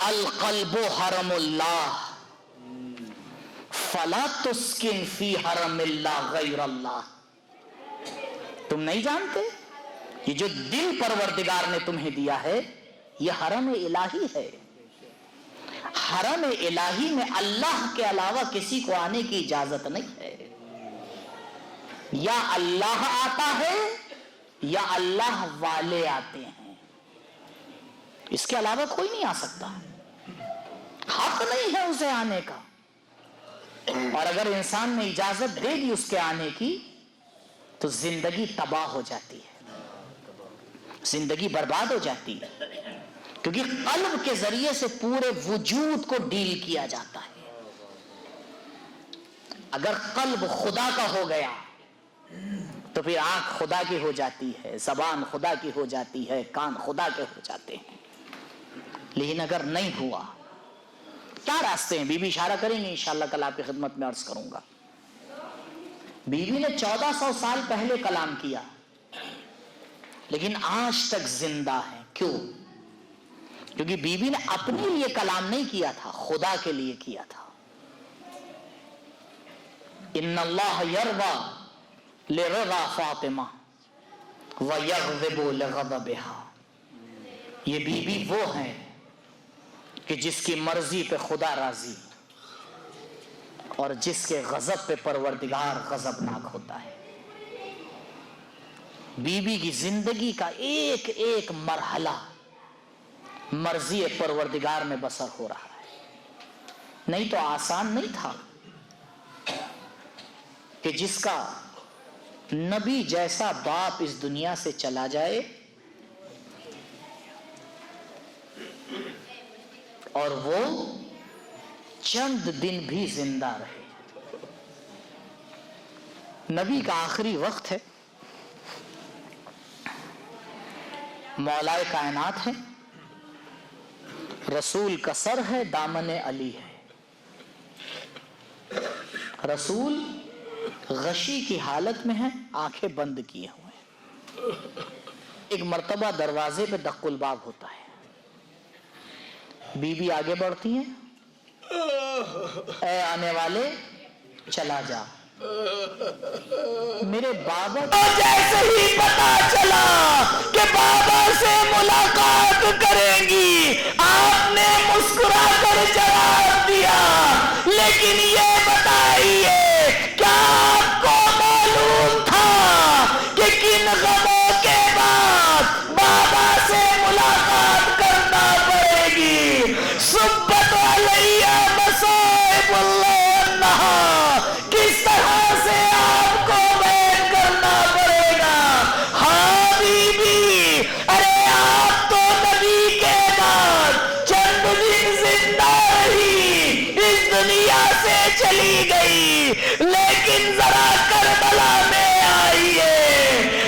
القلب حرم اللہ فلا تسکن فی حرم اللہ غیر اللہ. تم نہیں جانتے یہ جو دل پروردگار نے تمہیں دیا ہے یہ حرم الہی ہے. حرم الہی میں اللہ کے علاوہ کسی کو آنے کی اجازت نہیں ہے. یا اللہ آتا ہے یا اللہ والے آتے ہیں، اس کے علاوہ کوئی نہیں آ سکتا. حق نہیں ہے اسے آنے کا. اور اگر انسان نے اجازت دے دی اس کے آنے کی تو زندگی تباہ ہو جاتی ہے، زندگی برباد ہو جاتی ہے. کیونکہ قلب کے ذریعے سے پورے وجود کو ڈیل کیا جاتا ہے. اگر قلب خدا کا ہو گیا تو پھر آنکھ خدا کی ہو جاتی ہے، زبان خدا کی ہو جاتی ہے، کان خدا کے ہو جاتے ہیں. لیکن اگر نہیں ہوا کیا راستے ہیں؟ بی بی اشارہ کریں گے انشاءاللہ، کل آپ کی خدمت میں عرض کروں گا. بی بی نے 1400 سال پہلے کلام کیا لیکن آج تک زندہ ہے. کیوں؟ کیونکہ بی بی نے اپنے لیے کلام نہیں کیا تھا، خدا کے لیے کیا تھا. ان اللہ یرضی لرضا فاطمہ ویغضب لغضبها. یہ بی بی وہ ہیں کہ جس کی مرضی پہ خدا راضی اور جس کے غضب پہ پروردگار غضبناک ہوتا ہے. بیوی کی زندگی کا ایک ایک مرحلہ مرضی پروردگار میں بسر ہو رہا ہے. نہیں تو آسان نہیں تھا کہ جس کا نبی جیسا باپ اس دنیا سے چلا جائے اور وہ چند دن بھی زندہ رہے. نبی کا آخری وقت ہے، مولائے کائنات ہے، رسول کا سر ہے، دامن علی ہے. رسول غشی کی حالت میں ہے، آنکھیں بند کیے ہوئے ہیں. ایک مرتبہ دروازے پہ دق الباب ہوتا ہے، بیوی آگے بڑھتی ہیں، اے آنے والے چلا جا. میرے بابا کو جیسے ہی پتا چلا کہ بابا سے ملاقات کریں گی، آپ نے مسکرا کر جواب دیا، لیکن یہ بتائیے کیا آپ کو معلوم تھا کہ کن غموں کے بعد بابا سے ملاقات کرنا پڑے گی؟ صبت علیہ مصائب اللہ، کس طرح سے آپ کو بیان کرنا پڑے گا. ہاں بی بی، ارے آپ تو نبی کے بعد چند دن زندہ رہی، اس دنیا سے چلی گئی، لیکن ذرا کربلا میں آئیے،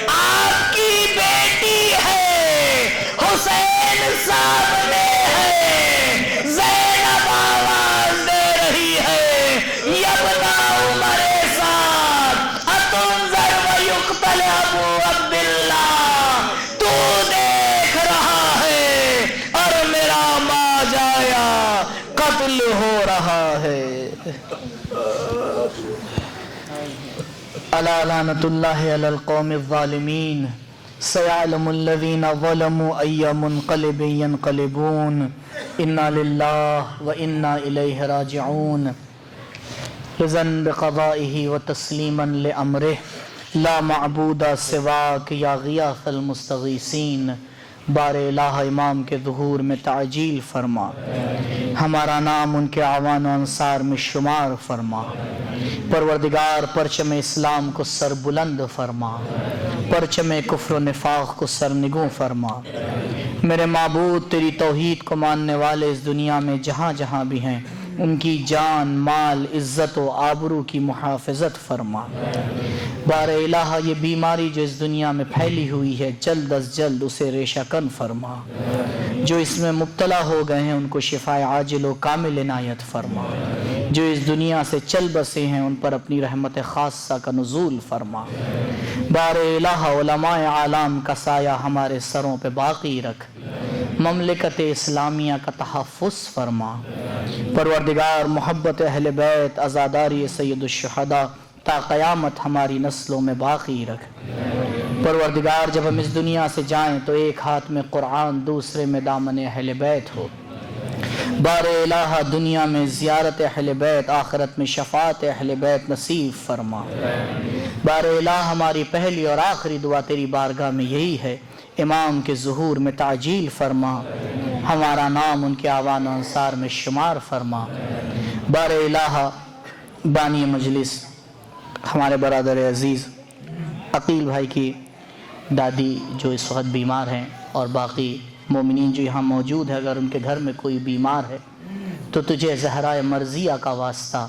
آپ کی بیٹی ہے، حسین سامنے ہے، زینب آواز دے رہی ہے، یبنا عمر سعد اتنظر ویقتل ابو عبداللہ، تو دیکھ رہا ہے اور میرا ماں جایا قتل ہو رہا ہے. الا لعنت اللہ علی القوم الظالمین سیعلم الذین ظلموا ای منقلب ینقلبون. انا للہ و انا الیہ راجعون. رضا بقضائہ و تسلیما لامرہ، لا معبود سواک یا غیاث المستغیثین. بار الہ امام کے ظہور میں تعجیل فرما، ہمارا نام ان کے اعوان و انصار میں شمار فرما. پروردگار پرچم اسلام کو سر بلند فرما، پرچم کفر و نفاق کو سرنگوں فرما. میرے معبود تیری توحید کو ماننے والے اس دنیا میں جہاں جہاں بھی ہیں، ان کی جان، مال، عزت و آبرو کی محافظت فرما. بار الہ یہ بیماری جو اس دنیا میں پھیلی ہوئی ہے، جلد از جلد اسے ریشہ کن فرما. جو اس میں مبتلا ہو گئے ہیں ان کو شفاء عاجل و کامل عنایت فرما. جو اس دنیا سے چل بسے ہیں ان پر اپنی رحمت خاصہ کا نزول فرما. بار الہ علماء عالم کا سایہ ہمارے سروں پہ باقی رکھ. مملکت اسلامیہ کا تحفظ فرما. پروردگار محبت اہل بیت، عزاداری سید الشہداء تا قیامت ہماری نسلوں میں باقی رکھ. پروردگار جب ہم اس دنیا سے جائیں تو ایک ہاتھ میں قرآن، دوسرے میں دامن اہل بیت ہو. بار الہ دنیا میں زیارت اہل بیت، آخرت میں شفاعت اہل بیت نصیب فرما. بار الہ ہماری پہلی اور آخری دعا تیری بارگاہ میں یہی ہے، امام کے ظہور میں تعجیل فرما، ہمارا نام ان کے اعوان و انصار میں شمار فرما. بار الہ بانی مجلس ہمارے برادر عزیز عقیل بھائی کی دادی جو اس وقت بیمار ہیں، اور باقی مومنین جو یہاں موجود ہے، اگر ان کے گھر میں کوئی بیمار ہے تو تجھے زہرائے مرضیہ کا واسطہ،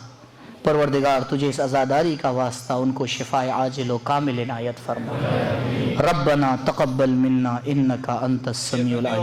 پروردگار تجھے اس عزاداری کا واسطہ ان کو شفاء عاجل و کامل عنایت فرما. ربنا تقبل منا انک انت السمیع العلیم.